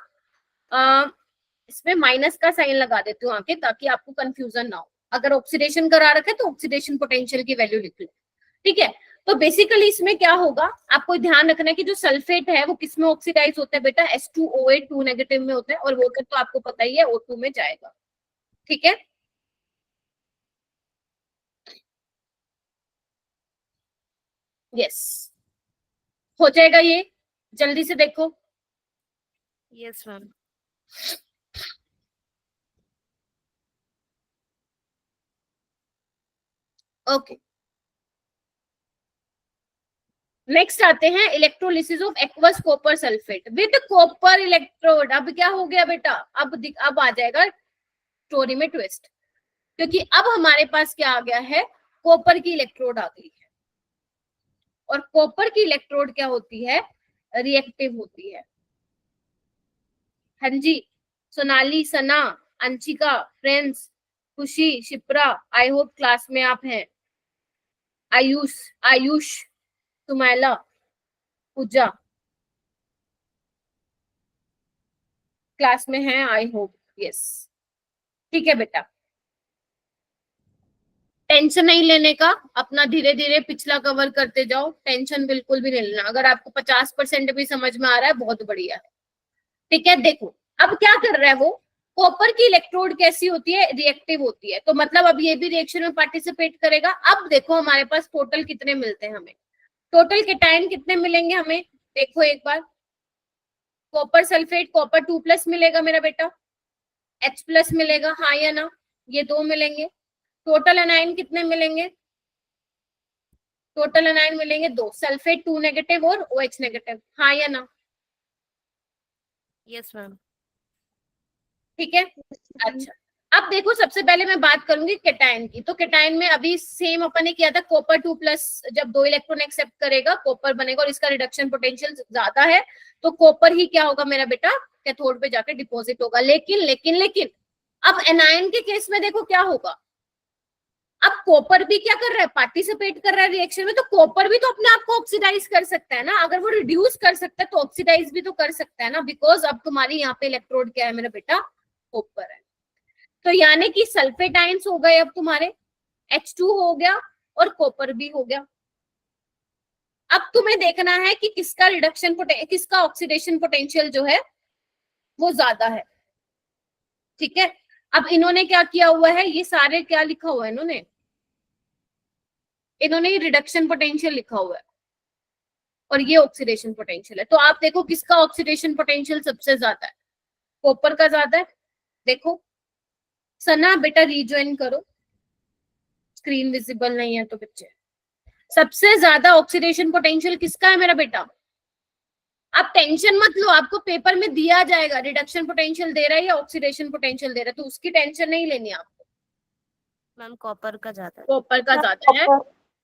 इसमें माइनस का साइन लगा देती हूँ आके, ताकि आपको कंफ्यूजन ना हो। अगर ऑक्सीडेशन करा रखा है तो ऑक्सीडेशन पोटेंशियल की वैल्यू लिख लो, ठीक है। तो बेसिकली इसमें क्या होगा, आपको ध्यान रखना है कि जो सल्फेट है वो किस में ऑक्सीडाइज होता है बेटा, H2OH 2 नेगेटिव में होता है, और वाटर तो आपको पता ही है O2 में जाएगा। ठीक है, यस, हो जाएगा ये, जल्दी से देखो। Yes, ma'am. ओके, नेक्स्ट आते हैं electrolysis of aqueous copper sulphate with copper electrode. अब क्या हो गया बेटा, अब आ जाएगा स्टोरी में ट्विस्ट, क्योंकि अब हमारे पास क्या आ गया है, कॉपर की इलेक्ट्रोड आ गई है, और कॉपर की इलेक्ट्रोड क्या होती है, रिएक्टिव होती है। हाँ जी, सोनाली, सना, अंशिका, फ्रेंड्स, खुशी, शिप्रा, आई होप क्लास में आप हैं, आयुष, सुमैला, पूजा क्लास में हैं, आई होप, यस। ठीक है बेटा, टेंशन नहीं लेने का, अपना धीरे धीरे पिछला कवर करते जाओ, टेंशन बिल्कुल भी नहीं लेना। अगर आपको 50% भी समझ में आ रहा है बहुत बढ़िया है। ठीक है, देखो अब क्या कर रहा है वो, कॉपर की इलेक्ट्रोड कैसी होती है, रिएक्टिव होती है, तो मतलब अब ये भी रिएक्शन में पार्टिसिपेट करेगा। अब देखो हमारे पास टोटल कितने मिलते हैं हमें, टोटल केटायन कितने मिलेंगे हमें, देखो एक बार, कॉपर सल्फेट कॉपर 2+ मिलेगा मेरा बेटा, H+ मिलेगा, हाँ या ना, ये 2 मिलेंगे। टोटल एनाइन कितने मिलेंगे, टोटल एनाइन मिलेंगे 2, सल्फेट 2 नेगेटिव और OH नेगेटिव, हाँ या ना। Yes, ma'am. ठीक है, अच्छा अब देखो सबसे पहले मैं बात करूंगी केटायन की। तो केटायन में अभी सेम अपन ने किया था, कॉपर 2+, जब 2 इलेक्ट्रॉन एक्सेप्ट करेगा कॉपर बनेगा, और इसका रिडक्शन पोटेंशियल ज्यादा है, तो कॉपर ही क्या होगा मेरा बेटा, कैथोड पे जाकर डिपॉजिट होगा। लेकिन अब एनायन के केस में देखो क्या होगा, अब कॉपर भी क्या कर रहा है, पार्टिसिपेट कर रहा है रिएक्शन में, तो कॉपर भी तो अपने आप को ऑक्सीडाइज कर सकता है ना, अगर वो रिड्यूस कर सकता है तो ऑक्सीडाइज भी तो कर सकता है ना, बिकॉज अब तुम्हारी यहाँ पे इलेक्ट्रोड क्या है मेरा बेटा, कॉपर है। तो यानी कि सल्फेट आयंस हो गए अब तुम्हारे, H2 हो गया और कॉपर भी हो गया। अब तुम्हें देखना है कि किसका रिडक्शन किसका ऑक्सीडेशन पोटेंशियल जो है वो ज्यादा है। ठीक है, अब इन्होंने क्या किया हुआ है, ये सारे क्या लिखा हुआ है इन्होंने ये रिडक्शन पोटेंशियल लिखा हुआ है और ये ऑक्सीडेशन पोटेंशियल है। तो आप देखो किसका ऑक्सीडेशन पोटेंशियल सबसे ज्यादा है, कॉपर का ज्यादा है। देखो सना बेटा रीज्वाइन करो, स्क्रीन विजिबल नहीं है तो बच्चे, सबसे ज्यादा ऑक्सीडेशन पोटेंशियल किसका है मेरा बेटा। आप टेंशन मत लो, आपको पेपर में दिया जाएगा रिडक्शन पोटेंशियल दे रहा है या ऑक्सीडेशन पोटेंशियल दे रहा है, तो उसकी टेंशन नहीं लेनी आपको। मैम कॉपर का ज्यादा है। कॉपर का ज्यादा है,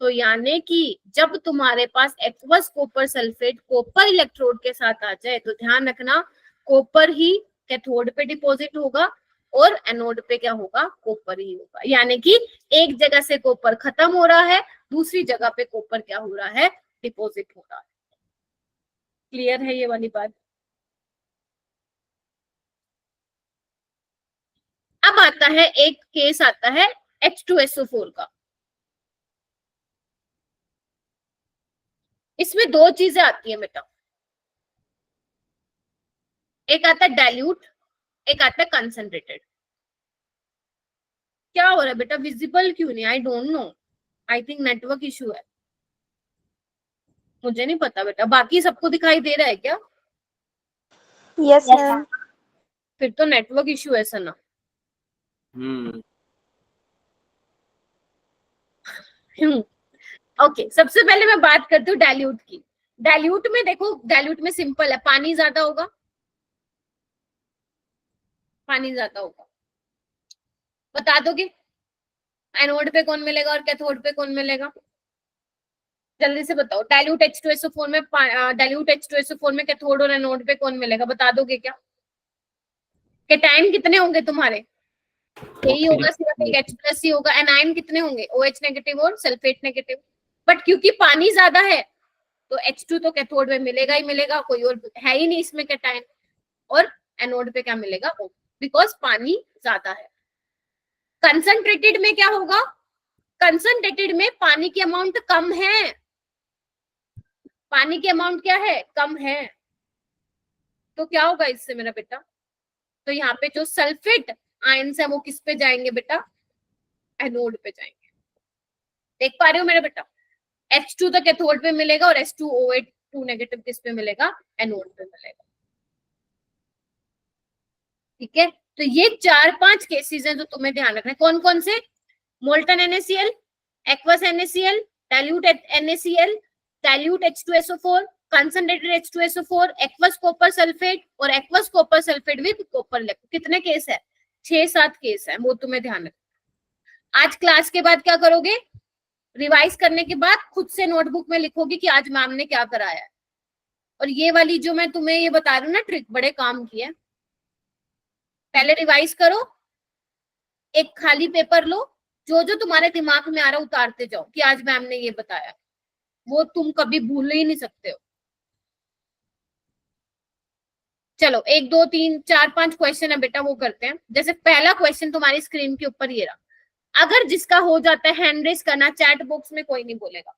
तो यानी कि जब तुम्हारे पास aqueous copper sulphate copper electrode के साथ आ जाए तो ध्यान रखना कॉपर ही कैथोड पे डिपॉजिट होगा और एनोड पे क्या होगा, कॉपर ही होगा। यानी कि एक जगह से कॉपर खत्म हो रहा है, दूसरी जगह पे कॉपर क्या हो रहा है, डिपॉजिट हो रहा है। क्लियर है ये वाली बात। अब आता है एक केस आता है H2SO4 का। इसमें 2 चीजें आती है बेटा, एक आता है डाइल्यूट, एक आता है कंसंट्रेटेड। क्या हो रहा है बेटा, विजिबल क्यों नहीं, I don't know, I think network issue है, मुझे नहीं पता बेटा। बाकी सबको दिखाई दे रहा है क्या? Yes ma'am. फिर तो नेटवर्क इशू है सना। ओके, सबसे पहले मैं बात करती हूँ डाइल्यूट की। डाइल्यूट में देखो, डाइल्यूट में सिंपल है, पानी ज्यादा होगा, पानी ज्यादा होगा, बता दोगे एनोड पे कौन मिलेगा और कैथोड पे कौन मिलेगा, जल्दी से बताओ। डाइल्यूट H2SO4 में डाइल्यूट H2SO4 में कैथोड और एनोड पे कौन मिलेगा, बता दोगे क्या? केटायन कितने होंगे तुम्हारे, यही होगा, सिर्फ एक H+ ही होगा। एनायन कितने होंगे, OH नेगेटिव और सल्फेट नेगेटिव। बट क्योंकि पानी ज्यादा है तो H2 तो कैथोड में मिलेगा ही मिलेगा, कोई और है ही नहीं इसमें केटायन, और एनोड पे क्या मिलेगा, O, बिकॉज पानी ज्यादा है। कंसंट्रेटेड में क्या होगा, कंसंट्रेटेड में पानी की अमाउंट कम है, पानी की अमाउंट क्या है, कम है, तो क्या होगा इससे मेरा बेटा, तो यहाँ पे जो सल्फेट आयंस है वो किस पे जाएंगे बेटा, एनोड पे जाएंगे। देख पा रहे हो मेरा बेटा, H2 तो कैथोड पे मिलेगा और H2OH2 नेगेटिव किस पे मिलेगा, एनोड पे मिलेगा। ठीक है, तो ये 4-5 केसेस हैं जो तुम्हें ध्यान रखना है। कौन कौन से, molten NaCl, aqueous NaCl, dilute NaCl, dilute H2SO4, concentrated H2SO4, aqueous copper sulphate और aqueous copper sulphate with copper electrode. कितने केस है, 6-7 केस है, वो तुम्हें ध्यान रखना। आज क्लास के बाद क्या करोगे, रिवाइज करने के बाद खुद से नोटबुक में लिखोगे कि आज मैम ने क्या कराया है। और ये वाली जो मैं तुम्हें ये बता रही हूँ ना ट्रिक, बड़े काम की है। पहले रिवाइज करो, एक खाली पेपर लो, जो जो तुम्हारे दिमाग में आ रहा है उतारते जाओ कि आज मैम ने ये बताया, वो तुम कभी भूल ही नहीं सकते हो। चलो 1 2 3 4 5 क्वेश्चन है बेटा, वो करते हैं। जैसे पहला क्वेश्चन तुम्हारी स्क्रीन के ऊपर ये रहा, अगर जिसका हो जाता है हैंड रेस करना, चैट बॉक्स में कोई नहीं बोलेगा।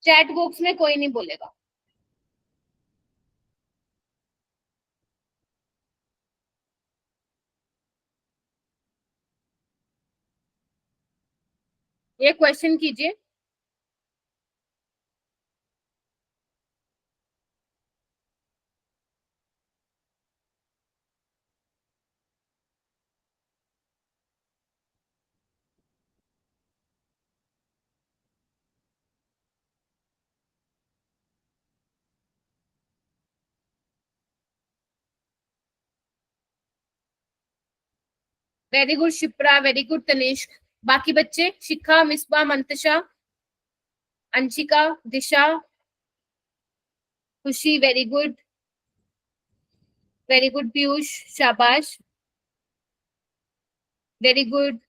चैट बॉक्स में कोई नहीं बोलेगा। ये क्वेश्चन कीजिए। Very good Shipra, very good Tanishk. बाकी बच्चे, शिखा, मिसबा, मंतशा, अंशिका, दिशा, खुशी, वेरी गुड पीयूष, शाबाश, वेरी गुड।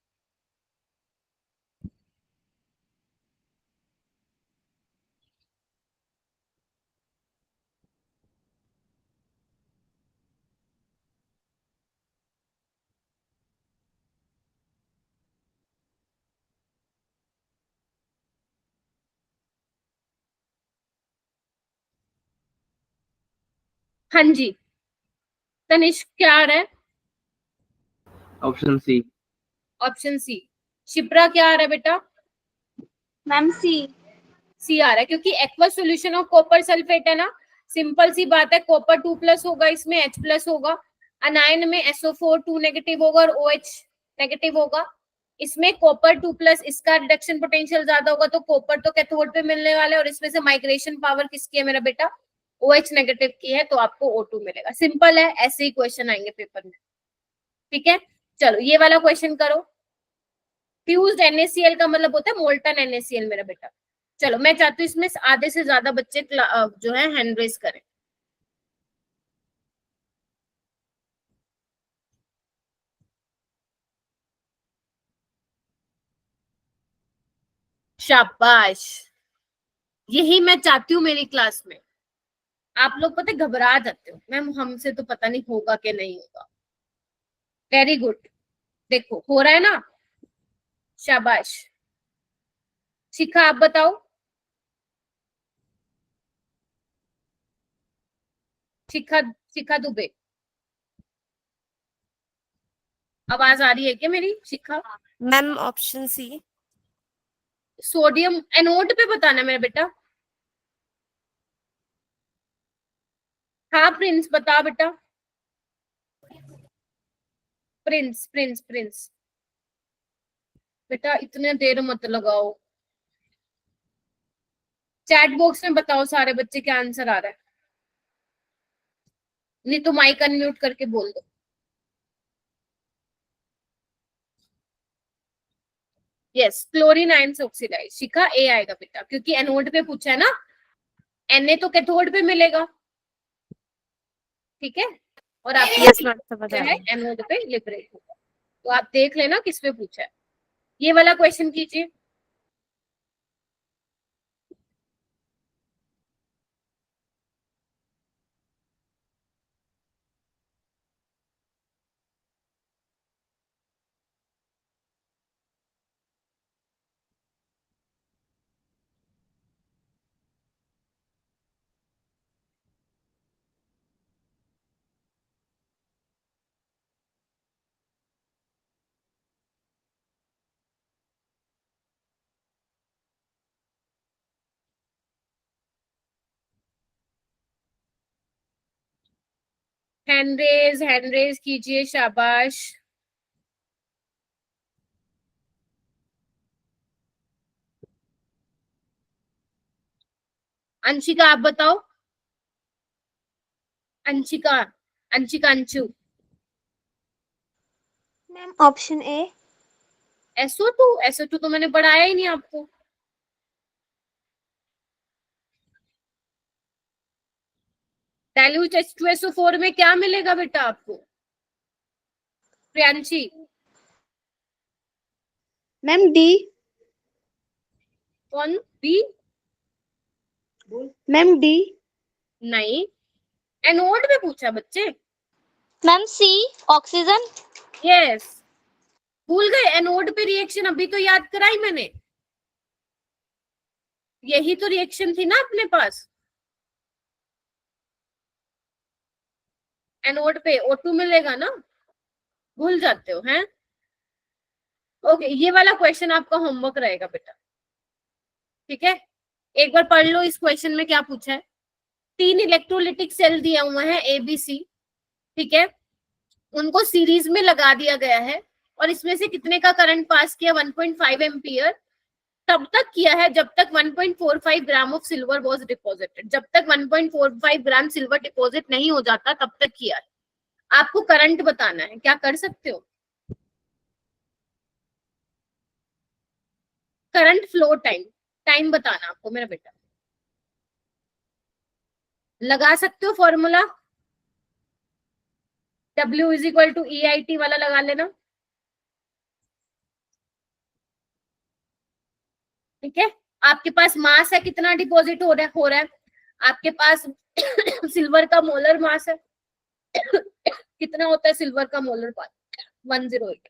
हाँ जी, तनिष्क क्या आ रहा है, option C. Option C. Shipra क्या आ रहा है बेटा, मैम सी। सी आ रहा है, क्योंकि aqueous solution of copper sulphate है ना, सिंपल सी बात है, कॉपर 2+ होगा, इसमें H+ होगा, अनायन में SO4 2 नेगेटिव होगा और OH नेगेटिव होगा। इसमें कॉपर 2+, इसका रिडक्शन पोटेंशियल ज्यादा होगा, तो कॉपर तो कैथोड पे मिलने वाला है, और इसमें से माइग्रेशन पावर किसकी है मेरा बेटा, OH नेगेटिव की है, तो आपको O2 मिलेगा। सिंपल है, ऐसे ही क्वेश्चन आएंगे पेपर में। ठीक है, चलो ये वाला क्वेश्चन करो। फ्यूज्ड NaCl का मतलब होता है मोल्टन NaCl मेरा बेटा। चलो मैं चाहती हूँ इसमें आधे से ज्यादा बच्चे जो है हैंड रेस करें। शाबाश, यही मैं चाहती हूँ मेरी क्लास में। आप लोग पता है घबरा जाते हो, मैम हमसे तो पता नहीं होगा कि नहीं होगा। वेरी गुड, देखो हो रहा है ना, शाबाश। शिखा आप बताओ, शिखा, शिखा दुबे, आवाज आ रही है क्या मेरी Shikha? Ma'am option C. Sodium anode पे बताना मेरा बेटा। हाँ प्रिंस बता बेटा, प्रिंस प्रिंस प्रिंस बेटा इतने देर मत लगाओ, चैट बॉक्स में बताओ सारे बच्चे क्या आंसर आ रहा है, नहीं तो माइक अनम्यूट करके बोल दो। यस, क्लोरीन आयंस ऑक्सीडाइज, शिखा ए आएगा बेटा, क्योंकि एनोड पे पूछा है ना, Na तो कैथोड पे मिलेगा। ठीक है, और आपका यस मैम, समझ जो आ है गया। एनोड पे लिबरेट होगा। तो आप देख लेना किस पे पूछा है। ये वाला क्वेश्चन कीजिए। हैंड रेज कीजिए, शाबाश। अंशिका आप बताओ। अंशिका, अंशिका, अंशु। मैम ऑप्शन ए। SO2 तो मैंने पढ़ाया ही नहीं आपको। डाइल्यूट H2SO4 में क्या मिलेगा बेटा आपको? प्रियांशी। Ma'am D. कौन? बी? Ma'am D. नहीं, एनोड में पूछा बच्चे। मैम सी ऑक्सीजन। यस, भूल गए? एनोड पे रिएक्शन अभी तो याद कराई मैंने, यही तो रिएक्शन थी ना अपने पास। एनोड पे O2 मिलेगा ना, भूल जाते हो हैं? ओके, ये वाला क्वेश्चन आपका होमवर्क रहेगा बेटा, ठीक है? एक बार पढ़ लो इस क्वेश्चन में क्या पूछा है। 3 इलेक्ट्रोलिटिक सेल दिया हुआ है ABC, ठीक है? उनको सीरीज में लगा दिया गया है और इसमें से कितने का करंट पास किया? 1.5 एम्पियर। तब तक किया है जब तक 1.45 gram of silver was deposited. जब तक 1.45 ग्राम सिल्वर डिपॉजिट नहीं हो जाता तब तक किया है। आपको करंट बताना है, क्या कर सकते हो? करंट फ्लो टाइम बताना आपको मेरा बेटा। लगा सकते हो formula, W is equal to EIT वाला लगा लेना, ठीक है? आपके पास मास है, कितना डिपॉजिट हो रहा है? आपके पास सिल्वर का मोलर मास है, कितना होता है सिल्वर का मोलर मास? 108।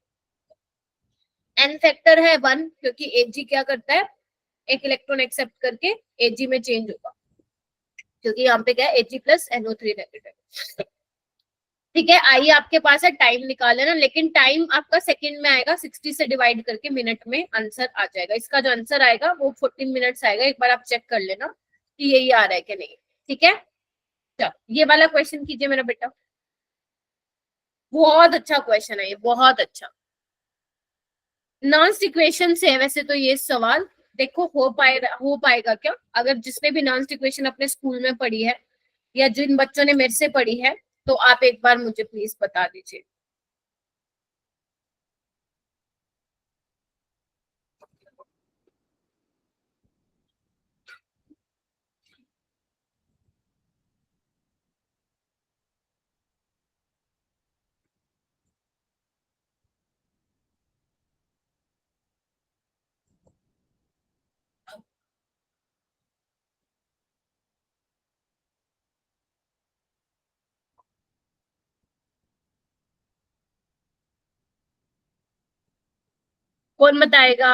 एन फैक्टर है 1, क्योंकि Ag क्या करता है? एक इलेक्ट्रॉन एक्सेप्ट करके Ag में चेंज होगा, क्योंकि यहाँ पे क्या है? Ag प्लस NO3 नेगेटिव, ठीक है? आइए आपके पास है, टाइम निकाल लेना, लेकिन टाइम आपका सेकंड में आएगा, 60 से डिवाइड करके मिनट में आंसर आ जाएगा। इसका जो आंसर आएगा वो 14 मिनट्स आएगा। एक बार आप चेक कर लेना कि यही आ रहा है कि नहीं, ठीक है? चलो ये वाला क्वेश्चन कीजिए मेरा बेटा, बहुत अच्छा क्वेश्चन है ये, बहुत अच्छा। नॉन्स इक्वेशन से है वैसे तो ये सवाल, देखो हो पाएगा क्या? अगर जिसने भी नॉन्स इक्वेशन अपने स्कूल में पढ़ी है या जिन बच्चों ने मेरे से पढ़ी है, तो आप एक बार मुझे प्लीज बता दीजिए। कौन बताएगा?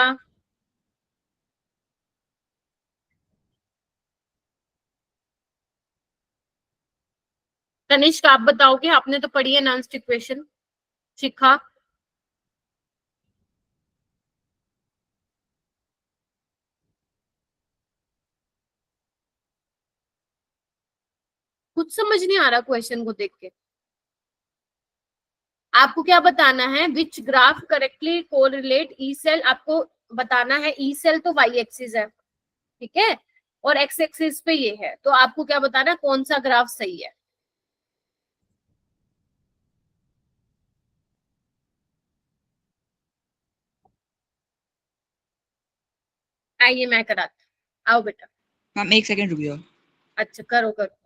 तनिष्क आप बताओगे, आपने तो पढ़ी है नॉन्स इक्वेशन, शिखा? कुछ समझ नहीं आ रहा क्वेश्चन को देख के। आपको क्या बताना है? Which graph correctly correlate E cell, आपको बताना है। ई सेल तो वाई एक्सिस है, ठीक है? और एक्स एक्सिस पे ये है, तो आपको क्या बताना है? कौन सा ग्राफ सही है? आइए मैं कराती, आओ बेटा। मैम 1 सेकंड रुकिए। अच्छा करो करो।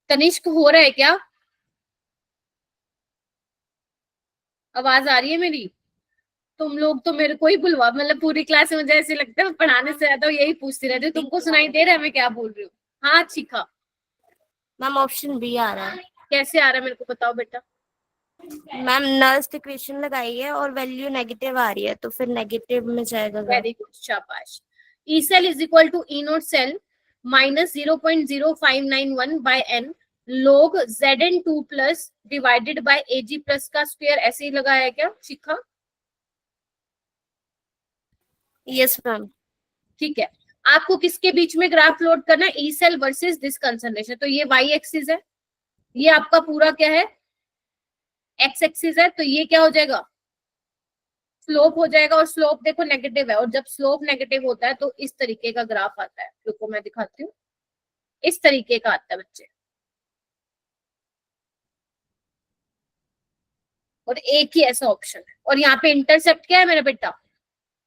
तनिष्क हो रहा है क्या? आवाज आ रही है मेरी? तुम लोग तो मेरे को ही बुलवा, मतलब पूरी क्लास में मुझे ऐसे लगता है पढ़ाने से ज्यादा यही पूछती रहती हूँ। तुमको सुनाई दे रहा है मैं क्या बोल रही हूँ? हाँ शिखा, मैम ऑप्शन बी आ रहा है। कैसे आ रहा है मेरे को बताओ बेटा। मैम नल्स इक्वेशन लगाई है और वैल्यू नेगेटिव आ रही है, तो फिर नेगेटिव में जाएगा। वेरी गुड, शाबाश। E cell is equal to E not cell minus 0.0591 by N log Zn2 plus divided by Ag plus का स्क्वायर, ऐसे ही लगाया क्या शिखा? Yes ma'am. ठीक है, आपको किसके बीच में ग्राफ प्लॉट करना है, E cell versus this concentration. तो ये वाई एक्सिस है, ये आपका पूरा क्या है, एक्स एक्सिस है, तो ये क्या हो जाएगा, स्लोप हो जाएगा। और स्लोप देखो नेगेटिव है, और जब स्लोप नेगेटिव होता है तो इस तरीके का ग्राफ आता है। रुको मैं दिखाती हूँ, इस तरीके का आता है बच्चे। और एक ही ऐसा ऑप्शन है, और यहाँ पे इंटरसेप्ट क्या है मेरा बेटा,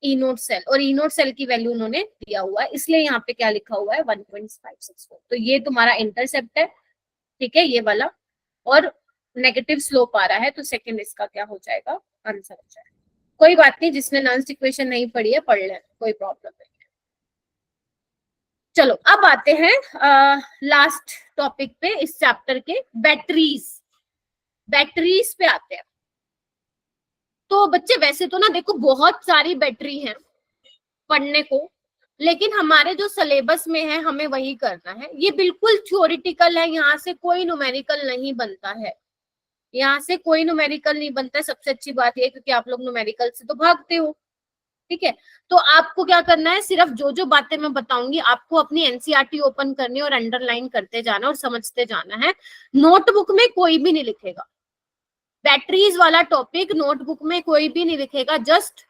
ई नोट सेल, और ई नोट सेल की वैल्यू उन्होंने दिया हुआ है, इसलिए यहाँ पे क्या लिखा हुआ है 1.564। तो ये तुम्हारा इंटरसेप्ट है, ठीक है, ये वाला, और नेगेटिव स्लोप आ रहा है, तो सेकंड इसका क्या हो जाएगा, आंसर हो जाएगा। कोई बात नहीं, जिसने नॉन्स इक्वेशन नहीं पढ़ी है पढ़ लेना, कोई प्रॉब्लम नहीं है। चलो अब आते हैं लास्ट टॉपिक पे इस चैप्टर के, बैटरीज। बैटरीज पे आते हैं। तो बच्चे वैसे तो ना देखो बहुत सारी बैटरी हैं पढ़ने को, लेकिन हमारे जो सिलेबस में है हमें वही करना है। ये बिल्कुल थ्योरेटिकल है, यहाँ से कोई न्यूमेरिकल नहीं बनता है, यहाँ से कोई न्यूमेरिकल नहीं बनता है। सबसे अच्छी बात यह, क्योंकि आप लोग न्यूमेरिकल से तो भागते हो, ठीक है। तो आपको क्या करना है, सिर्फ जो जो बातें मैं बताऊंगी आपको अपनी एनसीईआरटी ओपन करनी है और अंडरलाइन करते जाना और समझते जाना है। नोटबुक में कोई भी नहीं लिखेगा, बैटरीज वाला टॉपिक नोटबुक में कोई भी नहीं लिखेगा। Just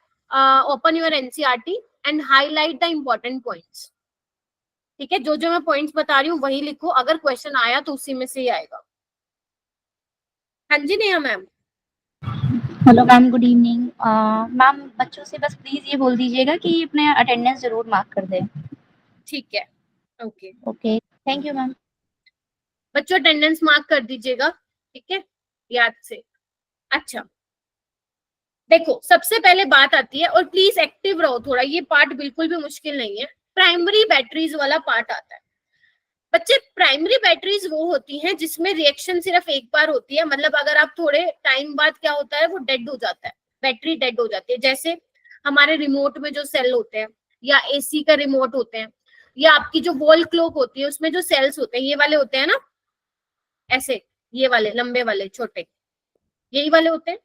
open your NCERT and highlight the important points, ठीक है। जो जो मैं पॉइंट्स बता रही हूँ वही लिखो, अगर क्वेश्चन आया तो उसी में से ही आएगा। हाँ जी Neha ma'am. Hello ma'am, good evening. Ma'am बच्चों से बस प्लीज ये बोल दीजिएगा कि अपने अटेंडेंस जरूर मार्क कर दें। ठीक है, okay okay, thank you ma'am. बच्चों अटेंडेंस मार्क कर दीजिएगा, ठीक है, याद से। अच्छा देखो, सबसे पहले बात आती है, और प्लीज एक्टिव रहो थोड़ा, ये पार्ट बिल्कुल भी मुश्किल नहीं है। प्राइमरी बैटरीज वाला पार्ट आता है बच्चे। प्राइमरी बैटरीज वो होती हैं जिसमें रिएक्शन सिर्फ एक बार होती है, मतलब अगर आप थोड़े टाइम बाद क्या होता है, वो डेड हो जाता है, बैटरी डेड हो जाती है। जैसे हमारे रिमोट में जो सेल होते हैं, या एसी का रिमोट होते हैं, या आपकी जो वॉल क्लॉक होती है उसमें जो सेल्स होते हैं, ये वाले होते हैं ना, ऐसे ये वाले लंबे वाले छोटे, यही वाले होते हैं।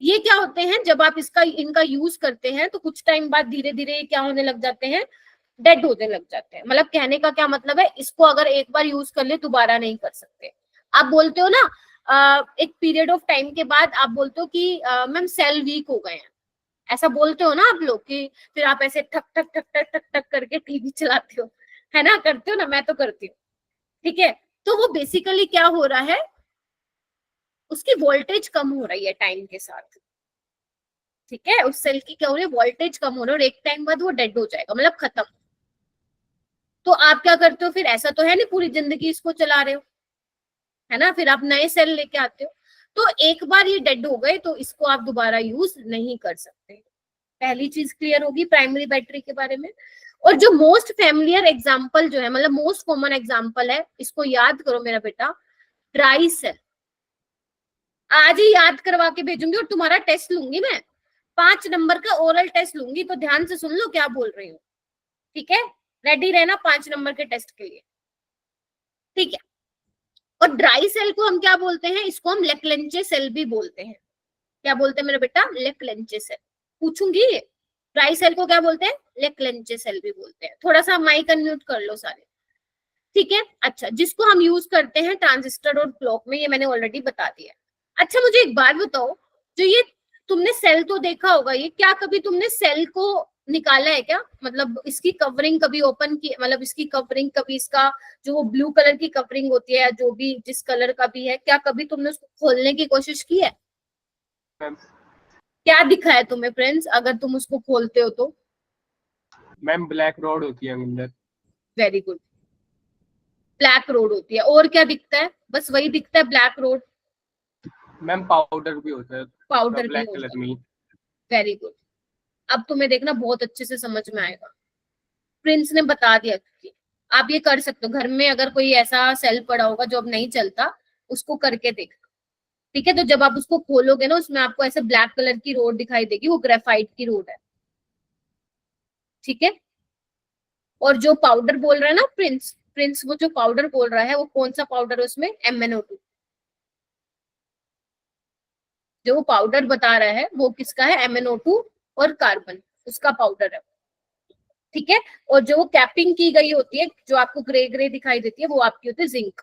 ये क्या होते हैं, जब आप इनका यूज करते हैं तो कुछ टाइम बाद धीरे धीरे क्या होने लग जाते हैं, डेड होने लग जाते हैं। मतलब कहने का क्या मतलब है, इसको अगर एक बार यूज कर ले दोबारा नहीं कर सकते। आप बोलते हो ना एक पीरियड ऑफ टाइम के बाद आप बोलते हो कि मैम सेल वीक हो गए हैं, ऐसा बोलते हो ना आप लोग, कि फिर आप ऐसे ठक ठक ठक ठक ठक ठक करके टीवी चलाते हो, है ना, करते हो ना, मैं तो करती हूँ, ठीक है। तो वो बेसिकली क्या हो रहा है, उसकी वोल्टेज कम हो रही है टाइम के साथ, ठीक है। उस सेल की क्या हो रही है, वोल्टेज कम हो रही है, और एक टाइम बाद वो डेड हो जाएगा, मतलब खत्म। तो आप क्या करते हो फिर, ऐसा तो है नहीं पूरी जिंदगी इसको चला रहे हो, है ना, फिर आप नए सेल लेके आते हो। तो एक बार ये डेड हो गए तो इसको आप दोबारा यूज नहीं कर सकते। पहली चीज क्लियर होगी प्राइमरी बैटरी के बारे में। और जो मोस्ट फैमिलियर एग्जांपल जो है, मतलब मोस्ट कॉमन एग्जांपल है, इसको याद करो मेरा बेटा, ड्राई सेल। आज ही याद करवा के भेजूंगी, और तुम्हारा टेस्ट लूंगी मैं, 5 नंबर का ओरल टेस्ट लूंगी, तो ध्यान से सुन लो क्या बोल रही हूँ, ठीक है। रेडी रहना 5 नंबर के टेस्ट के लिए, ठीक है। और ड्राई सेल को हम क्या बोलते हैं, इसको हम लेक्लेंचे सेल भी बोलते हैं। क्या बोलते हैं मेरा बेटा, लेक्लेंचे सेल। पूछूंगी ड्राई सेल को क्या बोलते हैं, लेक्लेंचे सेल भी बोलते हैं। थोड़ा सा माइक अनम्यूट कर लो सारे, ठीक है। अच्छा, जिसको हम यूज करते हैं ट्रांजिस्टर और क्लॉक में, ये मैंने ऑलरेडी बता दिया। अच्छा मुझे एक बात बताओ, जो ये तुमने सेल तो देखा होगा, ये क्या कभी तुमने सेल को निकाला है क्या, मतलब इसकी कवरिंग कभी ओपन की, मतलब इसकी कवरिंग कभी, इसका जो ब्लू कलर की कवरिंग होती है, या जो भी जिस कलर का भी है, क्या कभी तुमने उसको खोलने की कोशिश की है? क्या दिखा है तुम्हें फ्रेंड्स अगर तुम उसको खोलते हो तो? मैम ब्लैक रोड होती है अंदर। वेरी गुड, ब्लैक रोड होती है। और क्या दिखता है? बस वही दिखता है, ब्लैक रोड। मैम पाउडर भी होता है, पाउडर ब्लैक भी कलर होता है। में। वेरी गुड, अब तुम्हें देखना बहुत अच्छे से समझ में आएगा, प्रिंस ने बता दिया। क्योंकि आप ये कर सकते हो घर में, अगर कोई ऐसा सेल पड़ा होगा जो अब नहीं चलता, उसको करके देखना, ठीक है। तो जब आप उसको खोलोगे ना, उसमें आपको ऐसे ब्लैक कलर की रोड दिखाई देगी, वो ग्रेफाइट की रोड है, ठीक है। और जो पाउडर बोल रहा है ना प्रिंस, वो जो पाउडर बोल रहा है वो कौन सा पाउडर है उसमें, MnO2। जो वो पाउडर बता रहा है वो किसका है, MnO2 और कार्बन, उसका पाउडर है, ठीक है, और जो कैपिंग की गई होती है जो आपको ग्रे ग्रे दिखाई देती है वो आपकी होती है जिंक।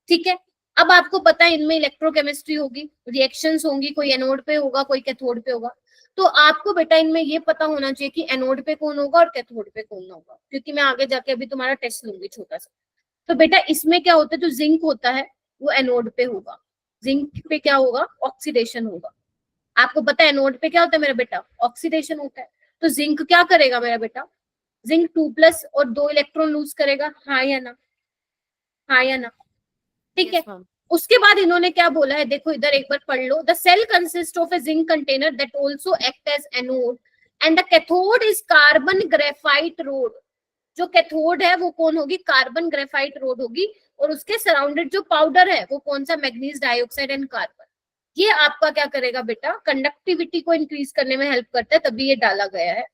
ठीक है, अब आपको पता है इनमें इलेक्ट्रोकेमिस्ट्री होगी, रिएक्शंस होंगी, कोई एनोड पे होगा कोई कैथोड पे होगा। तो आपको बेटा इनमें ये पता होना चाहिए कि एनोड पे कौन होगा और कैथोड पे कौन होगा, क्योंकि मैं आगे जाके अभी तुम्हारा टेस्ट लूंगी छोटा सा। तो बेटा इसमें क्या होता है, जो जिंक होता है वो एनोड पे होगा, जिंक पे क्या होगा, ऑक्सीडेशन होगा। आपको पता है एनोड पे क्या होता है मेरा बेटा, ऑक्सीडेशन होता है। तो जिंक क्या करेगा मेरा बेटा, जिंक 2+ और 2 इलेक्ट्रॉन लूज करेगा, हाँ या ना, हाँ या ना, ठीक है। उसके बाद इन्होंने क्या बोला है, देखो इधर एक बार पढ़ लो, the cell consist of a zinc container that also act as anode and the cathode is carbon graphite rod. जो कैथोड है वो कौन होगी, कार्बन ग्रेफाइट रोड होगी, और उसके सराउंडेड जो पाउडर है वो कौन सा, मैग्नीज डाइऑक्साइड एंड कार्बन। ये आपका क्या करेगा बेटा, कंडक्टिविटी को इंक्रीज करने में हेल्प करता है, तभी ये डाला गया है।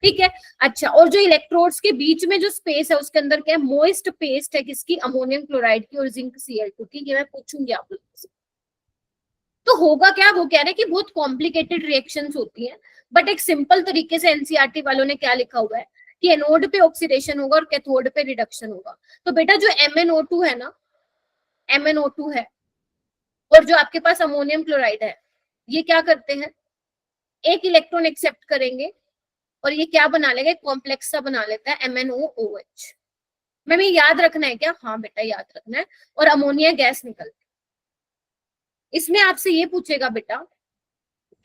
ठीक है, अच्छा, और जो इलेक्ट्रोड्स के बीच में जो स्पेस है उसके अंदर क्या है, मोइस्ट पेस्ट है किसकी, अमोनियम क्लोराइड की और जिंक Cl2 की। ये मैं पूछूंगी आप लोगों से। तो होगा क्या, वो कह रहे हैं कि बहुत कॉम्प्लिकेटेड रिएक्शंस होती हैं, बट एक सिंपल तरीके से एनसीईआरटी वालों ने क्या लिखा हुआ है कि एनोड पे ऑक्सीडेशन होगा और कैथोड पे रिडक्शन होगा। तो बेटा जो MnO2 है ना, MnO2 है और जो आपके पास अमोनियम क्लोराइड है, ये क्या करते हैं, एक इलेक्ट्रॉन एक्सेप्ट करेंगे और ये क्या बना लेगा, कॉम्प्लेक्स सा बना लेता है MnOOH। मैम ये याद रखना है क्या, हाँ बेटा याद रखना है। और अमोनिया गैस निकलती है। इसमें आपसे ये पूछेगा बेटा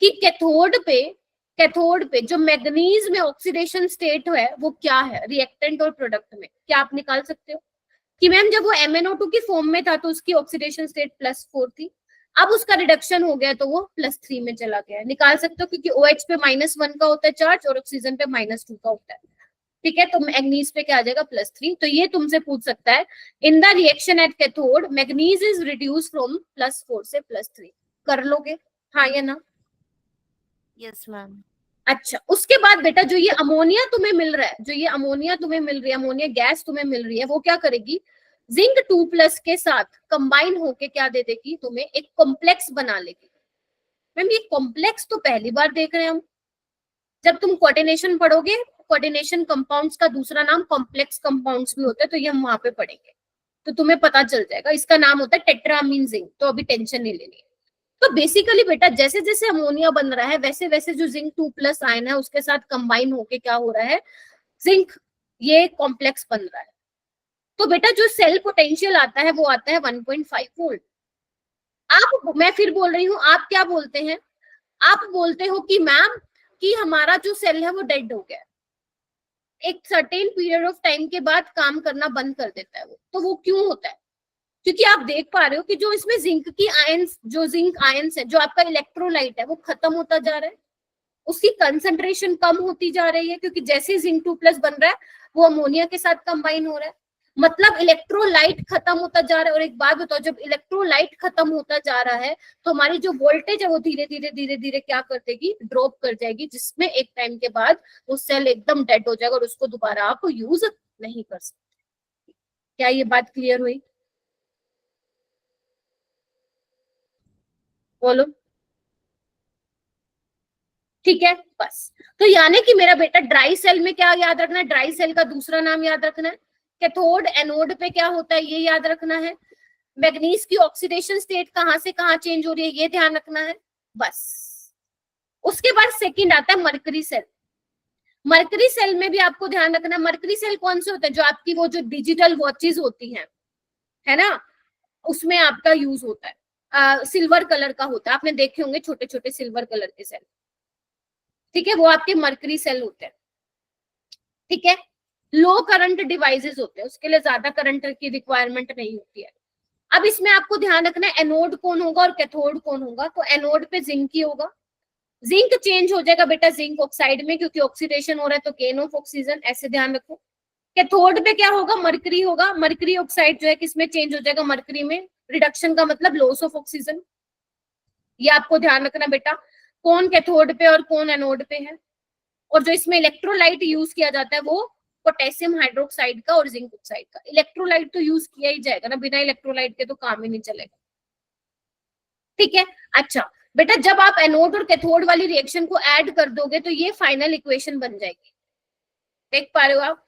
कि कैथोड पे जो मैग्नीज में ऑक्सीडेशन स्टेट है वो क्या है, रिएक्टेंट और प्रोडक्ट में, क्या आप निकाल सकते हो कि मैम जब वो MnO2 की फॉर्म में था तो उसकी ऑक्सीडेशन स्टेट +4 थी, अब उसका रिडक्शन हो गया तो वो +3 में चला गया है। निकाल सकते हो क्योंकि OH पे -1 का होता है चार्ज और ऑक्सीजन पे -2 का होता है। ठीक है, तो मैग्नीज पे क्या आ जाएगा, +3। तो ये तुमसे पूछ सकता है, in the reaction at cathode manganese is reduce from +4 से +3। कर लोगे, हाँ या ना? Yes ma'am. अच्छा, उसके बाद बेटा जो ये अमोनिया तुम्हें मिल रहा है, जो ये अमोनिया तुम्हें मिल रही है, अमोनिया गैस तुम्हें मिल रही है, वो क्या करेगी, जिंक 2+ के साथ कंबाइन होके क्या दे देगी तुम्हें, एक कॉम्प्लेक्स बना लेगी। मैम ये कॉम्प्लेक्स तो पहली बार देख रहे हैं हम। जब तुम कोऑर्डिनेशन पढ़ोगे, कोऑर्डिनेशन कंपाउंड्स का दूसरा नाम कॉम्प्लेक्स कंपाउंड्स भी होता है, तो ये हम वहां पे पढ़ेंगे तो तुम्हें पता चल जाएगा। इसका नाम होता है टेट्रामीन जिंक, तो अभी टेंशन नहीं लेनी है। तो बेसिकली बेटा जैसे जैसे अमोनिया बन रहा है वैसे वैसे जो जिंक 2+ आयन है उसके साथ कंबाइन होके क्या हो रहा है, जिंक ये कॉम्प्लेक्स बन रहा है। तो बेटा जो सेल पोटेंशियल आता है वो आता है 1.5 वोल्ट। आप, मैं फिर बोल रही हूँ, आप क्या बोलते हैं, आप बोलते हो कि मैम कि हमारा जो सेल है वो डेड हो गया है, एक सर्टेन पीरियड ऑफ टाइम के बाद काम करना बंद कर देता है वो। तो वो क्यों होता है, क्योंकि आप देख पा रहे हो कि जो इसमें जिंक की आयंस, जो जिंक आयंस है, जो आपका इलेक्ट्रोलाइट है वो खत्म होता जा रहा है, उसकी कंसंट्रेशन कम होती जा रही है, क्योंकि जैसे जिंक 2+ बन रहा है वो अमोनिया के साथ कंबाइन हो रहा है, मतलब इलेक्ट्रोलाइट खत्म होता जा रहा है। और एक बात बताओ, जब इलेक्ट्रोलाइट खत्म होता जा रहा है तो हमारी जो वोल्टेज है वो धीरे धीरे धीरे धीरे क्या कर देगी, ड्रॉप कर जाएगी, जिसमें एक टाइम के बाद वो सेल एकदम डेड हो जाएगा और उसको दोबारा आप यूज नहीं कर सकते। क्या ये बात क्लियर हुई? बोलो। ठीक है, बस। तो यानी कि मेरा बेटा ड्राई सेल में क्या याद रखना है, ड्राई सेल का दूसरा नाम याद रखना है, कैथोड एनोड पे क्या होता है ये याद रखना है, मैग्नीज की ऑक्सीडेशन स्टेट कहां से कहां चेंज हो रही है ये ध्यान रखना है, बस। उसके बाद सेकंड आता है मरकरी सेल। मरकरी सेल में भी आपको ध्यान रखना है, मरकरी सेल कौन से होते हैं, जो आपकी वो जो डिजिटल वॉचेस होती हैं, है ना, उसमें आपका यूज होता है। सिल्वर कलर का होता है, आपने देखे होंगे छोटे छोटे सिल्वर कलर के सेल। ठीक है, वो आपके मरकरी सेल होते हैं। ठीक है, लो करंट डिवाइसेस होते हैं, उसके लिए ज्यादा करंट की रिक्वायरमेंट नहीं होती है। अब इसमें आपको ध्यान रखना है एनोड कौन होगा और कैथोड कौन होगा। तो एनोड पे जिंक ही होगा, जिंक चेंज हो जाएगा बेटा जिंक ऑक्साइड में, क्योंकि ऑक्सीडेशन हो रहा है तो गेन ऑफ ऑक्सीजन, ऐसे ध्यान रखो। कैथोड पे क्या होगा, मरकरी होगा, मरकरी ऑक्साइड जो है किसमें चेंज हो जाएगा, मरकरी में। रिडक्शन का मतलब लॉस ऑफ ऑक्सीजन, ये आपको ध्यान रखना बेटा, कौन कैथोड पे और कौन एनोड पे है। और जो इसमें इलेक्ट्रोलाइट यूज किया जाता है वो पोटेशियम हाइड्रोक्साइड का और जिंक ऑक्साइड का। इलेक्ट्रोलाइट तो यूज किया ही जाएगा ना, बिना इलेक्ट्रोलाइट के तो काम ही नहीं चलेगा। ठीक है, अच्छा बेटा जब आप एनोड और कैथोड वाली रिएक्शन को ऐड कर दोगे तो ये फाइनल इक्वेशन बन जाएगी। देख पा रहे हो आप?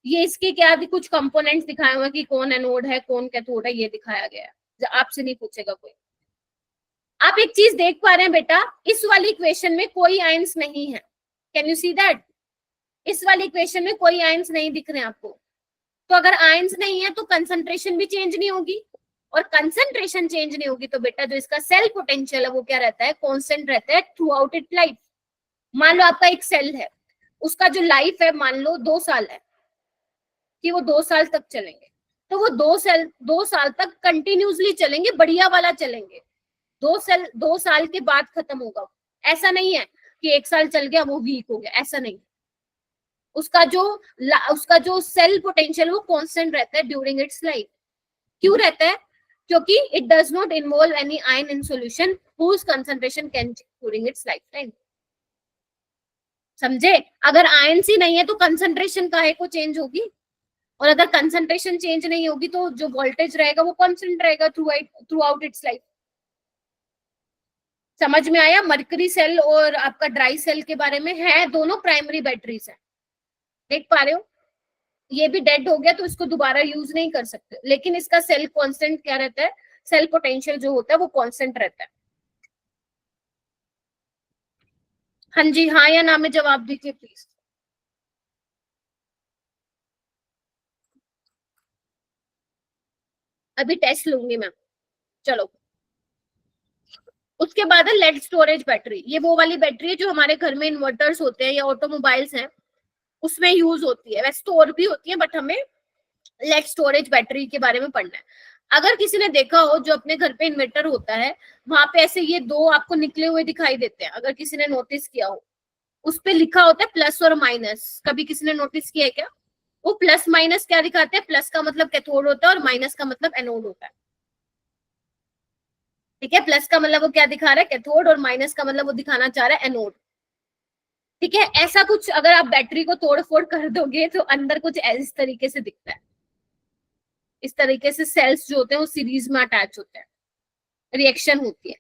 ये इसके क्या कुछ कंपोनेंट्स दिखाए हुए कि कौन एनोड है कौन कैथोड है, ये दिखाया गया है। आपसे नहीं पूछेगा कोई। आप एक चीज देख पा रहे हैं बेटा, इस वाली इक्वेशन में कोई आयंस नहीं है। Can you see that? इस वाली इक्वेशन में कोई आयंस नहीं दिख रहे हैं आपको। तो अगर आयंस नहीं है तो कंसंट्रेशन भी चेंज नहीं होगी, और कंसंट्रेशन चेंज नहीं होगी तो बेटा जो इसका सेल पोटेंशियल है वो क्या रहता है, कांस्टेंट रहता है थ्रू आउट इट लाइफ। मान लो आपका एक सेल है, उसका जो लाइफ है मान लो 2 साल है, कि वो 2 साल तक चलेंगे, तो वो 2 साल तक कंटिन्यूसली चलेंगे, बढ़िया वाला चलेंगे। 2 साल के बाद खत्म होगा। ऐसा नहीं है कि 1 साल चल गया वो वीक हो गया, ऐसा नहीं। उसका जो सेल पोटेंशियल वो कांस्टेंट रहता है ड्यूरिंग इट्स लाइफ। क्यों रहता है? क्योंकि it does not involve any ion in solution whose concentration can during its life time. समझे? अगर आयन ही नहीं है तो कंसंट्रेशन काहे को चेंज होगी, और अगर कंसंट्रेशन चेंज नहीं होगी तो जो वोल्टेज रहेगा वो कांस्टेंट रहेगा थ्रू आउट इट्स लाइफ। समझ में आया? मरकरी सेल और आपका ड्राई सेल के बारे में है, दोनों प्राइमरी बैटरीज है। देख पा रहे हो? ये भी डेड हो गया तो इसको दोबारा यूज नहीं कर सकते, लेकिन इसका सेल कांस्टेंट क्या रहता है, सेल पोटेंशियल जो होता है वो कांस्टेंट रहता है। हाँ जी, हाँ या ना में जवाब दीजिए प्लीज। अभी टेस्ट लूंगी मैं। चलो, उसके बाद है लेड स्टोरेज बैटरी। ये वो वाली बैटरी है जो हमारे घर में इन्वर्टर्स होते हैं या ऑटोमोबाइल्स हैं उसमें यूज होती है। वैसे स्टोर भी होती है बट हमें लेड स्टोरेज बैटरी के बारे में पढ़ना है। अगर किसी ने देखा हो जो अपने घर पे इन्वर्टर होता है, वहां पे ऐसे ये 2 आपको निकले हुए दिखाई देते हैं। अगर किसी ने नोटिस किया हो, उस पे लिखा होता है प्लस और माइनस। कभी किसी ने नोटिस किया है क्या? वो प्लस माइनस क्या दिखाते हैं? प्लस का मतलब कैथोड होता है और माइनस का मतलब एनोड होता है। ठीक है, प्लस का मतलब वो क्या दिखा रहा है, कैथोड, और माइनस का मतलब वो दिखाना चाह रहा है एनोड। ठीक है, ऐसा कुछ अगर आप बैटरी को तोड़ फोड़ कर दोगे तो अंदर कुछ इस तरीके से दिखता है। इस तरीके से सेल्स जो होते हैं वो सीरीज में अटैच होते हैं, रिएक्शन होती है।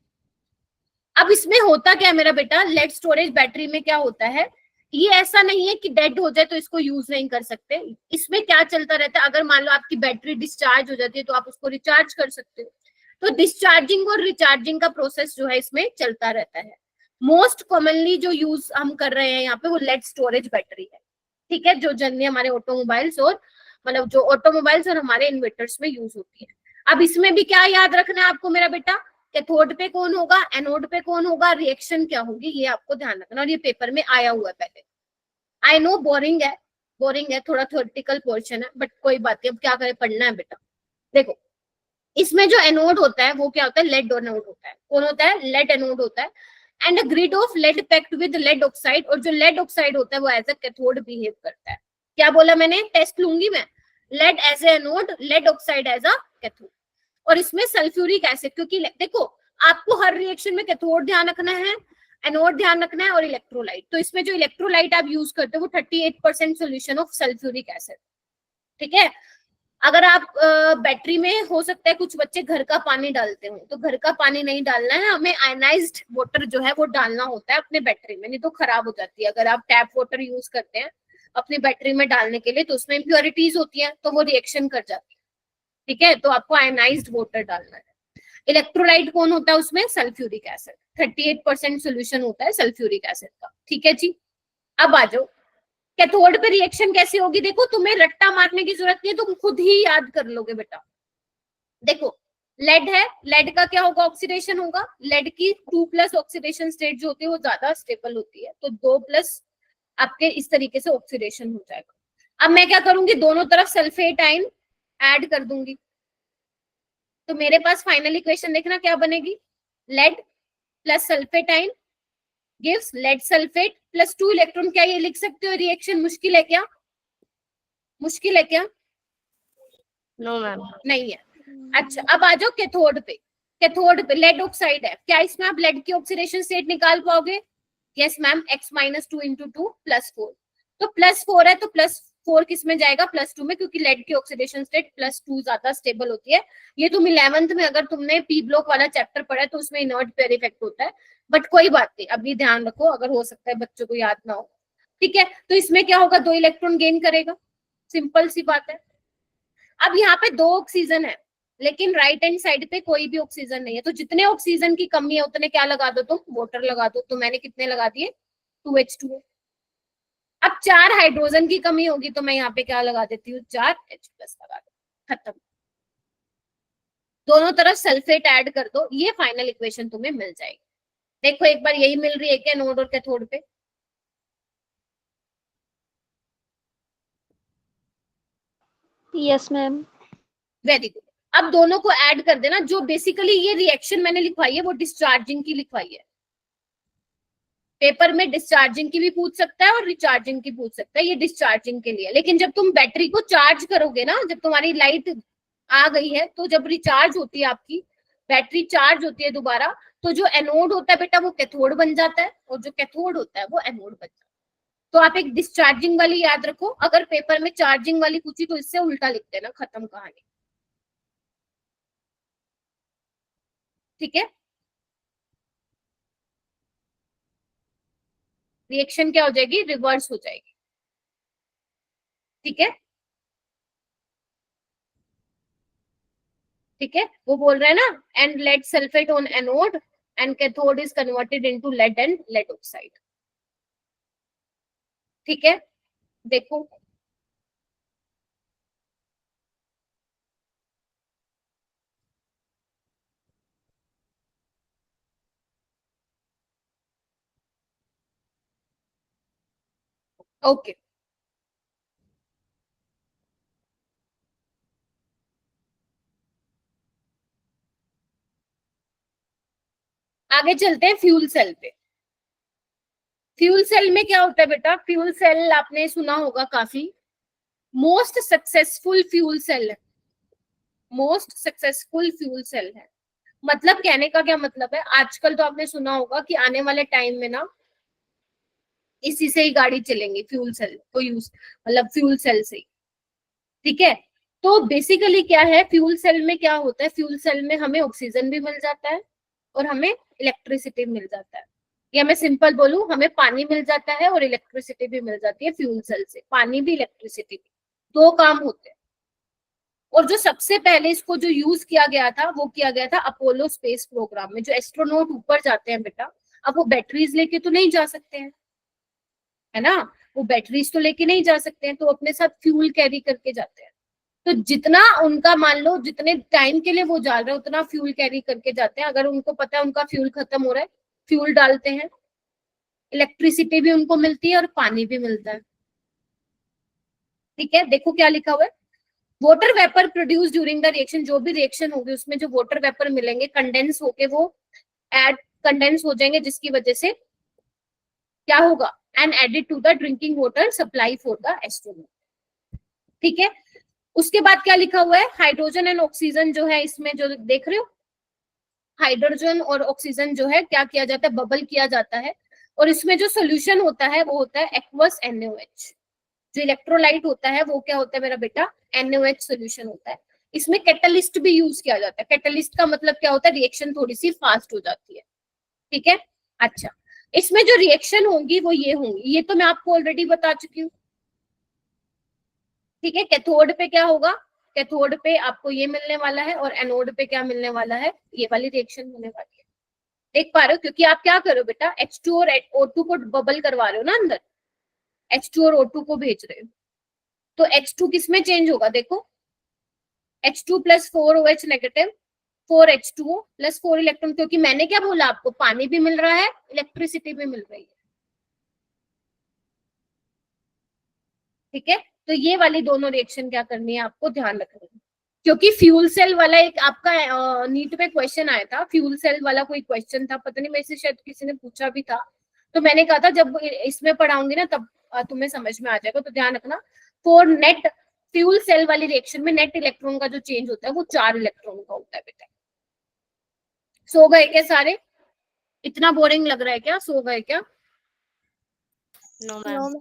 अब इसमें होता क्या है मेरा बेटा, लेड स्टोरेज बैटरी में क्या होता है, ये ऐसा नहीं है कि डेड हो जाए तो इसको यूज नहीं कर सकते। इसमें क्या चलता रहता है, अगर मान लो आपकी बैटरी डिस्चार्ज हो जाती है तो आप उसको रिचार्ज कर सकते हो। तो डिस्चार्जिंग और रिचार्जिंग का प्रोसेस जो है इसमें चलता रहता है। मोस्ट कॉमनली जो यूज हम कर रहे हैं यहाँ पे वो लेड स्टोरेज बैटरी है। ठीक है, जो जनरली हमारे ऑटोमोबाइल्स और मतलब जो ऑटोमोबाइल्स और हमारे इन्वर्टर्स में यूज होती है। अब इसमें भी क्या याद रखना है आपको मेरा बेटा, कैथोड पे कौन होगा, एनोड पे कौन होगा, रिएक्शन क्या होगी, ये आपको ध्यान रखना। और ये पेपर में आया हुआ है पहले। आई नो बोरिंग है, थोड़ा थ्योरेटिकल पोर्शन है, बट कोई बात नहीं, अब क्या करें, पढ़ना है बेटा। देखो, इसमें जो एनोड होता है वो क्या होता है, लेड एनोड होता है। कौन होता है? लेड एनोड होता है। And a grid of lead packed with lead oxide, और जो लेड ऑक्साइड होता है वो एज अ कैथोड बिहेव करता है। क्या बोला मैंने? टेस्ट लूंगी मैं। Lead as a anode, lead oxide as a cathode. और इसमें सल्फ्यूरिक एसिड, क्योंकि देखो आपको हर रिएक्शन में कैथोड ध्यान रखना है, एनोड ध्यान रखना है और इलेक्ट्रोलाइट। तो इसमें जो इलेक्ट्रोलाइट आप यूज करते हो वो 38% सोल्यूशन ऑफ सल्फ्यूरिक एसिड। ठीक है, अगर आप बैटरी में हो सकता है कुछ बच्चे घर का पानी डालते हो, तो घर का पानी नहीं डालना है, हमें आयनाइज्ड वाटर जो है वो डालना होता है अपने बैटरी में, नहीं तो खराब हो जाती है। अगर आप टैप वाटर यूज करते हैं अपनी बैटरी में डालने के लिए तो उसमें इम्प्योरिटीज होती है तो वो रिएक्शन कर जाती है। ठीक है, तो आपको आयनाइज्ड वाटर डालना है। इलेक्ट्रोलाइट कौन होता है उसमें? Sulphuric acid. 38% सोल्यूशन होता है सल्फ्यूरिक एसिड का। ठीक है जी, अब आ जाओ कैथोड पे रिएक्शन कैसे होगी। देखो, तुम्हें रट्टा मारने की जरूरत नहीं है, तुम खुद ही याद कर लोगे बेटा। देखो, लेड है, लेड का क्या होगा, ऑक्सीडेशन होगा। लेड की 2+ ऑक्सीडेशन स्टेट जो होती है वो ज्यादा स्टेबल होती है, तो 2+ आपके इस तरीके से ऑक्सीडेशन हो जाएगा। अब मैं क्या करूंगी, दोनों तरफ सल्फेट आयन ऐड कर दूंगी, तो मेरे पास फाइनल इक्वेशन देखना क्या बनेगी, lead plus sulphate ion gives lead sulphate plus 2 electron. क्या ये लिख सकते हो रिएक्शन? मुश्किल है क्या? मुश्किल है क्या? No ma'am. नहीं है। अच्छा, अब आ जाओ कैथोड पे। कैथोड पे लेड ऑक्साइड है, क्या इसमें आप लेड की ऑक्सीडेशन स्टेट निकाल पाओगे? Yes ma'am, x-2 × 2 +4। तो +4 है तो +4 किस में जाएगा? +2 में, क्योंकि लेड की ऑक्सीडेशन स्टेट +2 ज्यादा स्टेबल होती है। ये तुम 11th में अगर तुमने पी ब्लॉक वाला चैप्टर पढ़ा है तो उसमें इनर्ट पेयर इफेक्ट होता है, बट कोई बात नहीं, अभी ध्यान रखो, अगर हो सकता है बच्चों को याद ना हो। ठीक है, तो इसमें क्या होगा, 2 इलेक्ट्रॉन गेन करेगा, सिंपल सी बात है। अब यहाँ पे 2 ऑक्सीजन है, लेकिन राइट हैंड साइड पे कोई भी ऑक्सीजन नहीं है, तो जितने ऑक्सीजन की कमी है उतने क्या लगा दो, तुम वाटर लगा दो। तो मैंने कितने लगा दिए, 2H2O। अब 4 हाइड्रोजन की कमी होगी तो मैं यहाँ पे क्या लगा देती हूँ, 4H+ लगा दो, खत्म। दोनों तरफ सल्फेट ऐड कर दो, ये फाइनल इक्वेशन तुम्हें मिल जाएगी। देखो एक बार यही मिल रही है क्या एनोड और कैथोड पे? Yes ma'am. Very good. अब दोनों को ऐड कर देना। जो बेसिकली ये रिएक्शन मैंने लिखवाई है वो डिस्चार्जिंग की लिखवाई है। पेपर में डिस्चार्जिंग की भी पूछ सकता है और रिचार्जिंग की पूछ सकता है, ये डिस्चार्जिंग के लिए। लेकिन जब तुम बैटरी को चार्ज करोगे ना, जब तुम्हारी लाइट आ गई है, तो जब रिचार्ज होती है आपकी बैटरी, चार्ज होती है दोबारा, तो जो एनोड होता है बेटा वो कैथोड बन जाता है, और जो कैथोड होता है वो एनोड बन जाता है। तो आप एक डिस्चार्जिंग वाली याद रखो, अगर पेपर में चार्जिंग वाली पूछी तो इससे उल्टा लिख देना, खत्म कहानी। ठीक है, रिएक्शन क्या हो जाएगी, रिवर्स हो जाएगी। ठीक है, ठीक है, वो बोल रहे हैं ना, and lead sulphate on anode and cathode is converted into lead and lead oxide. ठीक है, देखो ओके। आगे चलते हैं फ्यूल सेल पे। फ्यूल सेल में क्या होता है बेटा, फ्यूल सेल आपने सुना होगा काफी, मोस्ट सक्सेसफुल फ्यूल सेल है, मोस्ट सक्सेसफुल फ्यूल सेल है। मतलब कहने का क्या मतलब है, आजकल तो आपने सुना होगा कि आने वाले टाइम में ना इसी से ही गाड़ी चलेंगी, फ्यूल सेल को यूज, मतलब फ्यूल सेल से ही। ठीक है, तो बेसिकली क्या है, फ्यूल सेल में क्या होता है, फ्यूल सेल में हमें ऑक्सीजन भी मिल जाता है और हमें इलेक्ट्रिसिटी मिल जाता है, या मैं सिंपल बोलूं, हमें पानी मिल जाता है और इलेक्ट्रिसिटी भी मिल जाती है फ्यूल सेल से। पानी भी इलेक्ट्रिसिटी भी, 2 काम होते हैं। और जो सबसे पहले इसको जो यूज किया गया था वो किया गया था अपोलो स्पेस प्रोग्राम में। जो एस्ट्रोनॉट ऊपर जाते हैं बेटा, अब वो बैटरीज लेके तो नहीं जा सकते हैं, है ना, वो बैटरीज तो लेके नहीं जा सकते हैं, तो अपने साथ फ्यूल कैरी करके जाते हैं। तो जितना उनका, मान लो जितने टाइम के लिए वो जा रहे हैं उतना फ्यूल कैरी करके जाते हैं। अगर उनको पता है उनका फ्यूल खत्म हो रहा है, फ्यूल डालते हैं, इलेक्ट्रिसिटी भी उनको मिलती है और पानी भी मिलता है। ठीक है, देखो क्या लिखा हुआ है, water vapour produce during the reaction. जो भी रिएक्शन होगी उसमें जो वाटर वेपर मिलेंगे कंडेंस होके वो कंडेंस हो जाएंगे, जिसकी वजह से क्या होगा, and added to the drinking water supply for the astronaut. ठीक है, उसके बाद क्या लिखा हुआ है, हाइड्रोजन एंड ऑक्सीजन जो है, इसमें जो देख रहे हो, हाइड्रोजन और ऑक्सीजन जो है क्या किया जाता है, बबल किया जाता है, और इसमें जो सोल्यूशन होता है वो होता है एक्वस NaOH। जो इलेक्ट्रोलाइट होता है वो क्या होता है मेरा बेटा, NaOH सोल्यूशन होता है। इसमें कैटलिस्ट भी यूज किया जाता है। कैटलिस्ट का मतलब क्या होता है, रिएक्शन थोड़ी सी फास्ट हो जाती है। ठीक है, अच्छा, इसमें जो रिएक्शन होंगी वो ये होंगी, ये तो मैं आपको ऑलरेडी बता चुकी हूँ। ठीक है, कैथोड पे क्या होगा, कैथोड पे आपको ये मिलने वाला है, और एनोड पे क्या मिलने वाला है, ये वाली रिएक्शन होने वाली है। देख पा रहे हो, क्योंकि आप क्या करो बेटा, H2 और O2 को बबल करवा रहे हो ना अंदर, H2 और O2 को भेज रहे हो, तो H2 किस में चेंज होगा, देखो H2 + 4OH negative, 4H2O + 4 electron, क्योंकि मैंने क्या बोला आपको, पानी भी मिल रहा है, इलेक्ट्रिसिटी भी मिल रही है। ठीक है, तो ये वाली दोनों रिएक्शन क्या करनी है आपको ध्यान रखनी है, क्योंकि फ्यूल सेल वाला एक आपका नीट में क्वेश्चन आया था, फ्यूल सेल वाला कोई क्वेश्चन था, पता नहीं मेरे से शायद किसी ने पूछा भी था, तो मैंने कहा था जब इसमें पढ़ाऊंगी ना तब तुम्हें समझ में आ जाएगा, तो ध्यान रखना। फॉर नेट फ्यूल सेल वाली रिएक्शन में नेट इलेक्ट्रॉन का जो चेंज होता है वो 4 इलेक्ट्रॉन का होता है बेटा। सो गए क्या सारे, इतना बोरिंग लग रहा है क्या, सो गए क्या? No ma'am.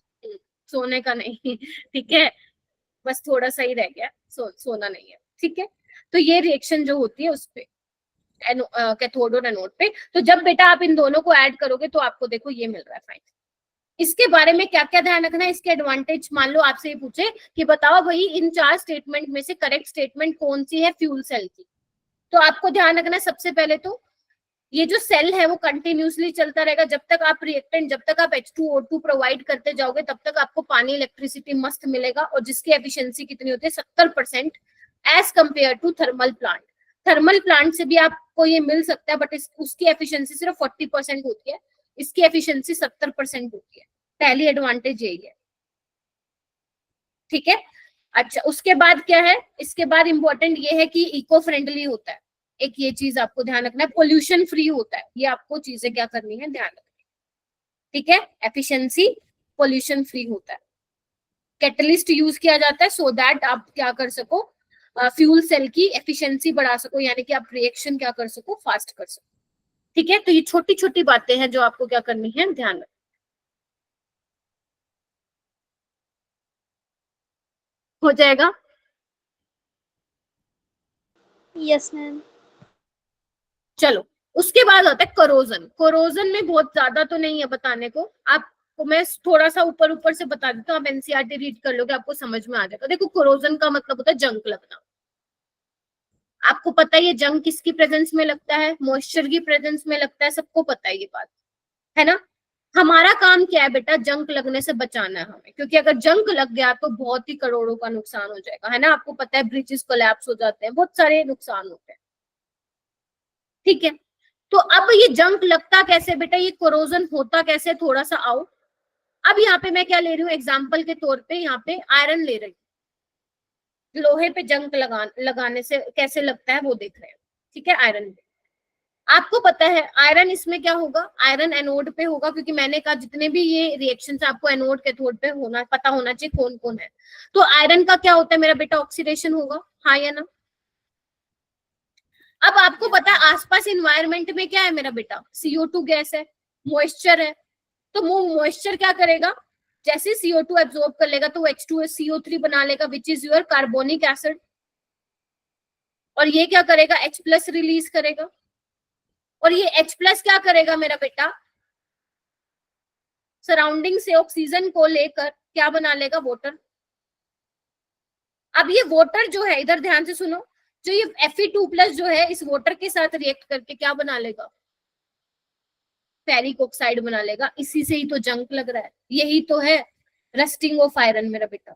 सोने का नहीं ठीक है, बस थोड़ा सा ही रह गया, सोना नहीं है। ठीक है, तो ये रिएक्शन जो होती है उस पे कैथोड और एनोड पे, तो जब बेटा आप इन दोनों को ऐड करोगे तो आपको देखो ये मिल रहा है फाइनल। इसके बारे में क्या क्या ध्यान रखना है, इसके एडवांटेज। मान लो आपसे ये पूछे कि बताओ भाई इन 4 स्टेटमेंट में से करेक्ट स्टेटमेंट कौन सी है फ्यूल सेल की, तो आपको ध्यान रखना है सबसे पहले तो ये जो सेल है वो कंटिन्यूसली चलता रहेगा। जब तक आप रिएक्टेंट, जब तक आप H2O2 प्रोवाइड करते जाओगे तब तक आपको पानी इलेक्ट्रिसिटी मस्त मिलेगा, और जिसकी एफिशिएंसी कितनी होती है 70% as compare to thermal plant. Thermal plant से भी आपको ये मिल सकता है बट उसकी एफिशिएंसी सिर्फ 40% होती है, इसकी एफिशिएंसी 70% होती है। पहली एडवांटेज यही है, ठीक है। अच्छा, उसके बाद क्या है, इसके बाद इंपॉर्टेंट ये है कि इको फ्रेंडली होता है, एक ये चीज आपको ध्यान रखना है, पोल्यूशन फ्री होता है, ये आपको चीजें क्या करनी है ध्यान रखनी, ठीक है। एफिशिएंसी, पोल्यूशन फ्री होता है। कैटलिस्ट यूज किया जाता है सो दैट आप क्या कर सको, फ्यूल सेल की एफिशिएंसी बढ़ा सको, यानी कि आप रिएक्शन क्या कर सको, फास्ट कर सको, ठीक है। तो ये छोटी छोटी बातें हैं जो आपको क्या करनी है ध्यान रखना। हो जाएगा? Yes ma'am. चलो, उसके बाद आता है कोरोजन। कोरोजन में बहुत ज्यादा तो नहीं है बताने को, आपको मैं थोड़ा सा ऊपर ऊपर से बता देता हूँ, आप एनसीईआरटी रीड कर लोगे आपको समझ में आ जाएगा। देखो, कोरोजन का मतलब होता है जंग लगना। आपको पता है ये जंग किसकी प्रेजेंस में लगता है, मॉइस्चर की प्रेजेंस में लगता है, सबको पता है ये बात, है ना। हमारा काम क्या है बेटा, जंग लगने से बचाना है हमें, क्योंकि अगर जंग लग गया तो बहुत ही करोड़ों का नुकसान हो जाएगा, है ना। आपको पता है ब्रिजेस कोलैप्स हो जाते हैं, बहुत सारे नुकसान होते हैं, ठीक है। तो अब ये जंग लगता कैसे बेटा, ये कोरोजन होता कैसे, थोड़ा सा आओ। अब यहाँ पे मैं क्या ले रही हूँ एग्जाम्पल के तौर पे, यहाँ पे आयरन ले रही हूँ, लोहे पे जंग लगाने से कैसे लगता है वो देख रहे हैं, ठीक है। आयरन पे आपको पता है आयरन इसमें क्या होगा, आयरन एनोड पे होगा, क्योंकि मैंने कहा जितने भी ये रिएक्शंस आपको एनोड कैथोड पे होना पता होना चाहिए कौन कौन है। तो आयरन का क्या होता है मेरा बेटा, ऑक्सीडेशन होगा, हाँ या ना। अब आपको पता है आसपास इन्वायरमेंट में क्या है मेरा बेटा, CO2 गैस है, मॉइस्चर है। तो वो मॉइस्चर क्या करेगा, जैसे CO2 एब्जॉर्ब कर लेगा तो वो H2CO3 बना लेगा which is your carbonic acid, और ये क्या करेगा H+ रिलीज करेगा, और ये H+ क्या करेगा मेरा बेटा, सराउंडिंग से ऑक्सीजन को लेकर क्या बना लेगा, वाटर। अब ये वाटर जो है, इधर ध्यान से सुनो, जो ये Fe2+ जो है इस वाटर के साथ रिएक्ट करके क्या बना लेगा, फेरिक ऑक्साइड बना लेगा। इसी से ही तो जंग लग रहा है, यही तो है रस्टिंग ऑफ आयरन मेरा बेटा।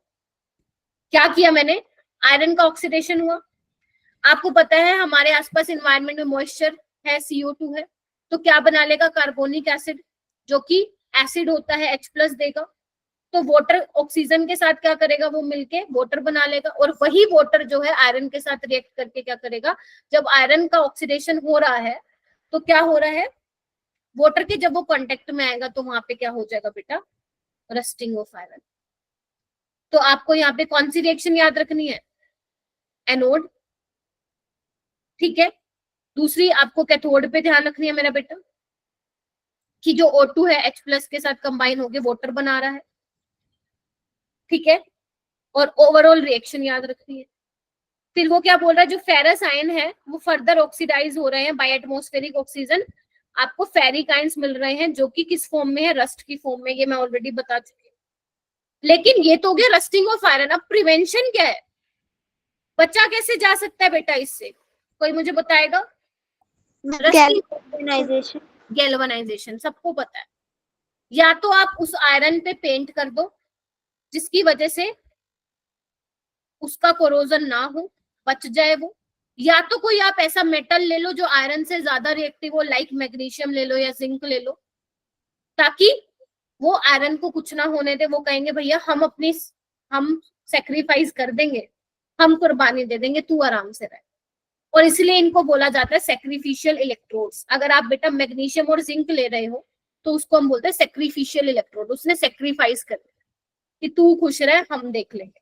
क्या किया मैंने, आयरन का ऑक्सीडेशन हुआ। आपको पता है हमारे आसपास एनवायरनमेंट में मॉइस्चर है, CO2 है, तो क्या बना लेगा, कार्बोनिक एसिड, जो कि एसिड होता है H+ देगा। तो वाटर ऑक्सीजन के साथ क्या करेगा, वो मिलके वाटर बना लेगा, और वही वाटर जो है आयरन के साथ रिएक्ट करके क्या करेगा, जब आयरन का ऑक्सीडेशन हो रहा है तो क्या हो रहा है, वाटर के जब वो कांटेक्ट में आएगा तो वहां पे क्या हो जाएगा बेटा, रस्टिंग ऑफ आयरन। तो आपको यहाँ पे कौन सी रिएक्शन याद रखनी है, एनोड, ठीक है। दूसरी आपको कैथोड पे ध्यान रखनी है मेरा बेटा, कि जो O2 है H+ के साथ कंबाइन होके वाटर बना रहा है, ठीक है। और ओवरऑल रिएक्शन याद रखनी है। फिर वो क्या बोल रहा है, जो फेरस आयन है वो फर्दर ऑक्सीडाइज हो रहे हैं बाय एटमॉस्फेरिक ऑक्सीजन, आपको फेरिक आयंस मिल रहे हैं जो कि किस फॉर्म में है, रस्ट की फॉर्म में, ये मैं ऑलरेडी बता चुकी हूँ। लेकिन ये तो हो गया रस्टिंग ऑफ आयरन। अब प्रिवेंशन क्या है, बचा कैसे जा सकता है बेटा इससे, कोई मुझे बताएगा। गैल्वेनाइजेशन सबको पता है, या तो आप उस आयरन पे पेंट कर दो जिसकी वजह से उसका कोरोजन ना हो, बच जाए वो, या तो कोई आप ऐसा मेटल ले लो जो आयरन से ज्यादा रिएक्टिव हो, लाइक मैग्नीशियम ले लो या जिंक ले लो, ताकि वो आयरन को कुछ ना होने दे। वो कहेंगे भैया हम सेक्रीफाइस कर देंगे, हम कुर्बानी दे देंगे, तू आराम से रहे। और इसलिए इनको बोला जाता है सेक्रीफिशियल इलेक्ट्रोड्स। अगर आप बेटा मैग्नीशियम और जिंक ले रहे हो तो उसको हम बोलते हैं सेक्रीफिशियल इलेक्ट्रोड, उसने सेक्रीफाइस कर दिया कि तू खुश रहे, हम देख लेंगे,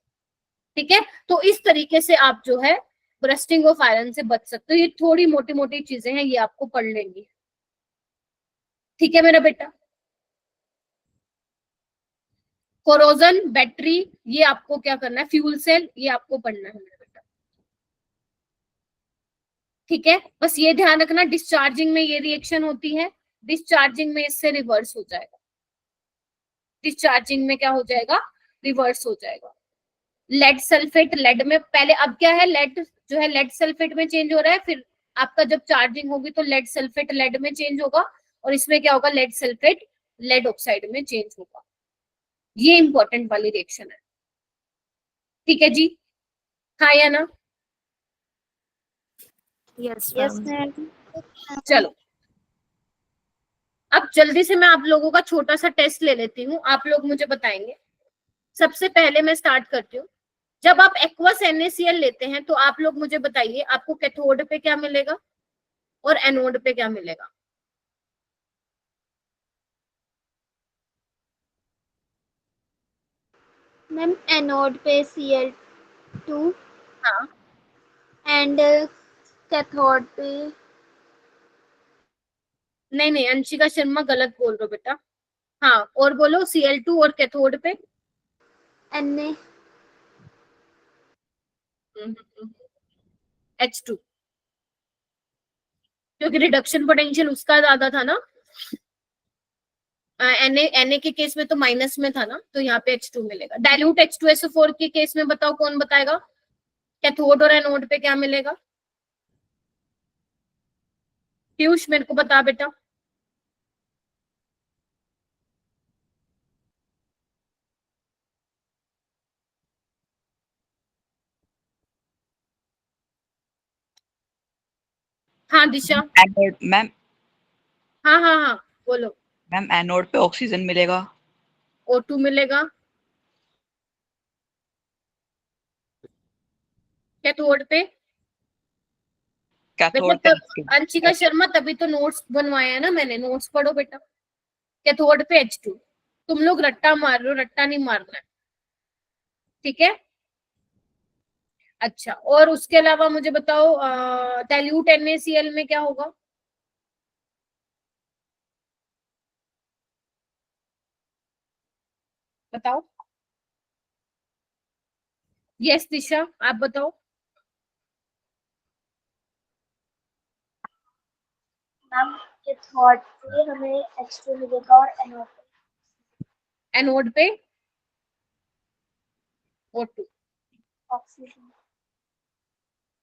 ठीक है। तो इस तरीके से आप जो है रस्टिंग ऑफ आयरन से बच सकते हो। ये थोड़ी मोटी मोटी चीजें हैं, ये आपको पढ़ लेंगी, ठीक है मेरा बेटा। कोरोजन, बैटरी, ये आपको क्या करना है, फ्यूल सेल, ये आपको पढ़ना है मेरा बेटा, ठीक है। बस ये ध्यान रखना डिस्चार्जिंग में ये रिएक्शन होती है, डिस्चार्जिंग में इससे रिवर्स हो जाएगा, डिस्चार्जिंग में क्या हो जाएगा, रिवर्स हो जाएगा। लेड सल्फेट, लेड में पहले, अब क्या है, लेड जो है लेड सल्फेट में चेंज हो रहा है, फिर आपका जब चार्जिंग होगी तो लेड सल्फेट लेड में चेंज होगा, और इसमें क्या होगा, लेड सल्फेट लेड ऑक्साइड में चेंज होगा। ये इंपॉर्टेंट वाली रिएक्शन है, ठीक है जी, हाँ या ना? Yes yes ma'am. मैम। चलो अब जल्दी से मैं आप लोगों का छोटा सा टेस्ट ले लेती हूँ, आप लोग मुझे बताएंगे। सबसे पहले मैं स्टार्ट करती हूँ। जब आप एक्वस NaCl लेते हैं तो आप लोग मुझे बताइए आपको कैथोड पे क्या मिलेगा और एनोड पे क्या मिलेगा। मैम एनोड पे Cl2 हाँ, एंड कैथोड पे नहीं नहीं, अंशिका शर्मा गलत बोल रहे हो बेटा। हाँ, और बोलो, Cl2 और कैथोड पे Na H2, क्योंकि रिडक्शन पोटेंशियल उसका ज्यादा था ना। Na के केस में तो माइनस में था ना, तो यहाँ पे H2 मिलेगा। डाइल्यूट H2SO4 के केस में बताओ कौन बताएगा, कैथोड और एनोड पे क्या मिलेगा? पीयूष मेरे को बता बेटा। हाँ दिशा। एनोड मैम, हाँ हाँ हाँ बोलो। मैम एनोड पे ऑक्सीजन मिलेगा। O2 मिलेगा। कैथोड पे बेटा कैथोड पे अंशिका शर्मा, तभी तो नोट्स बनवाया है ना मैंने, नोट्स पढ़ो बेटा। कैथोड पे H2। तुम लोग रट्टा मार रहे हो, रट्टा नहीं मारना है, ठीक है। अच्छा, और उसके अलावा मुझे बताओ डाइल्यूट NaCl में क्या होगा? बताओ। यस दिशा, आप बताओ। मैम कैथोड पे हमें H2 मिलेगा और एनोड पे O2। ऑक्सीजन।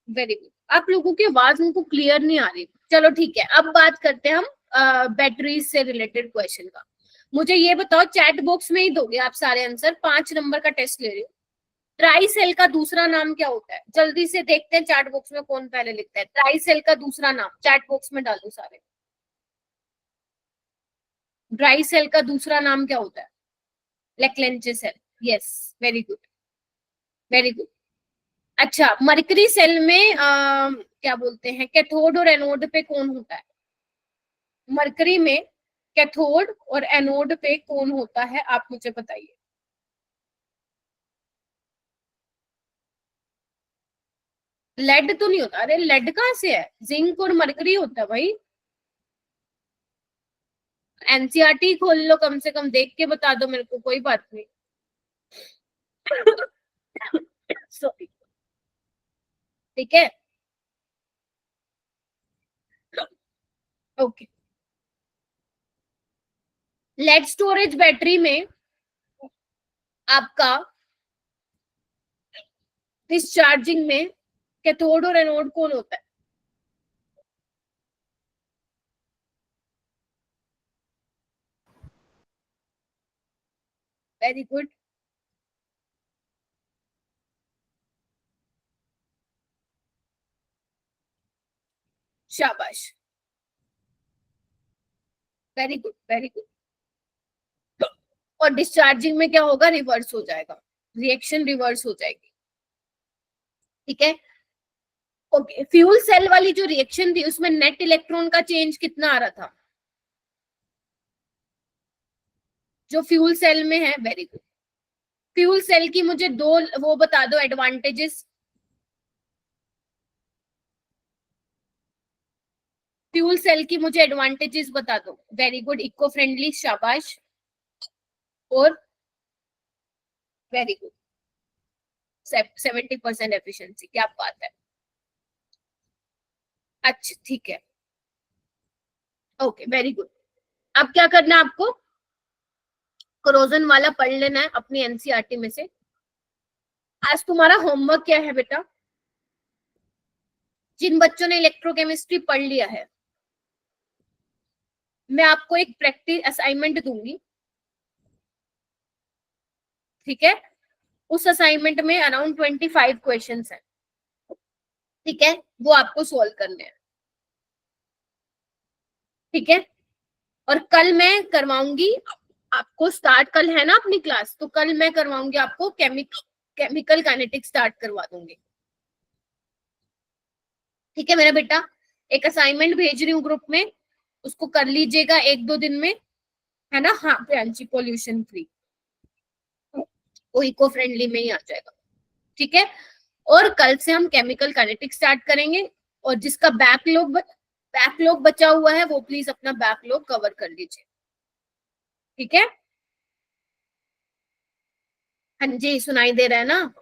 Very good. आप लोगों की आवाज उनको क्लियर नहीं आ रही। चलो ठीक है, अब बात करते हैं हम बैटरीज से रिलेटेड क्वेश्चन का। मुझे ये बताओ, चैट बॉक्स में ही दोगे आप सारे आंसर, 5 नंबर का टेस्ट ले रही हूँ। ट्राई सेल का दूसरा नाम क्या होता है? जल्दी से देखते हैं चैट बॉक्स में कौन पहले लिखता है। ट्राई सेल का दूसरा नाम चैट बॉक्स में डालो सारे। ड्राई सेल का दूसरा नाम क्या होता है? Leclanche cell. Yes, very good, very good. अच्छा, मरकरी सेल में क्या बोलते हैं, कैथोड और एनोड पे कौन होता है? मरकरी में कैथोड और एनोड पे कौन होता है, आप मुझे बताइए। लेड तो नहीं होता। अरे लेड कहाँ से है, जिंक और मरकरी होता है भाई। एनसीईआरटी खोल लो, कम से कम देख के बता दो मेरे को, कोई बात नहीं। सॉरी, ठीक है, ओके। लेड स्टोरेज बैटरी में आपका डिस्चार्जिंग में कैथोड और एनोड कौन होता है? वेरी गुड, शाबाश, वेरी गुड, वेरी गुड। और डिस्चार्जिंग में क्या होगा, रिवर्स हो जाएगा, रिएक्शन रिवर्स हो जाएगी, ठीक है, ओके। फ्यूल सेल वाली जो रिएक्शन थी उसमें नेट इलेक्ट्रॉन का चेंज कितना आ रहा था? जो फ्यूल सेल में है, वेरी गुड। फ्यूल सेल की मुझे दो वो बता दो एडवांटेजेस। फ्यूल सेल की मुझे एडवांटेजेस बता दो। वेरी गुड, इको फ्रेंडली, शाबाश, और वेरी गुड, 70% एफिशिएंसी, क्या बात है। अच्छा ठीक है, ओके, वेरी गुड। अब क्या करना है आपको? कोरोजन वाला पढ़ लेना है अपनी एनसीईआरटी में से। आज तुम्हारा होमवर्क क्या है बेटा? जिन बच्चों ने इलेक्ट्रोकेमिस्ट्री पढ़ लिया है, मैं आपको एक प्रैक्टिस असाइनमेंट दूंगी, ठीक है? उस असाइनमेंट में अराउंड 25 क्वेश्चंस हैं, ठीक है? वो आपको सोल्व करने हैं, ठीक है? और कल मैं करवाऊंगी आपको स्टार्ट, कल है ना अपनी क्लास, तो कल मैं करवाऊंगी आपको केमिकल काइनेटिक्स स्टार्ट करवा दूंगी, ठीक है मेरा बेटा? एक असाइनमेंट भेज रही हूँ ग्रुप में, उसको कर लीजिएगा 1-2 दिन में, है ना? हाँ प्रियांशी, पोल्यूशन फ्री, वो इको फ्रेंडली में ही आ जाएगा, ठीक है? और कल से हम केमिकल काइनेटिक्स स्टार्ट करेंगे, और जिसका बैकलॉग बचा हुआ है वो प्लीज अपना बैकलॉग कवर कर लीजिए, ठीक है? हाँ जी, सुनाई दे रहा है ना?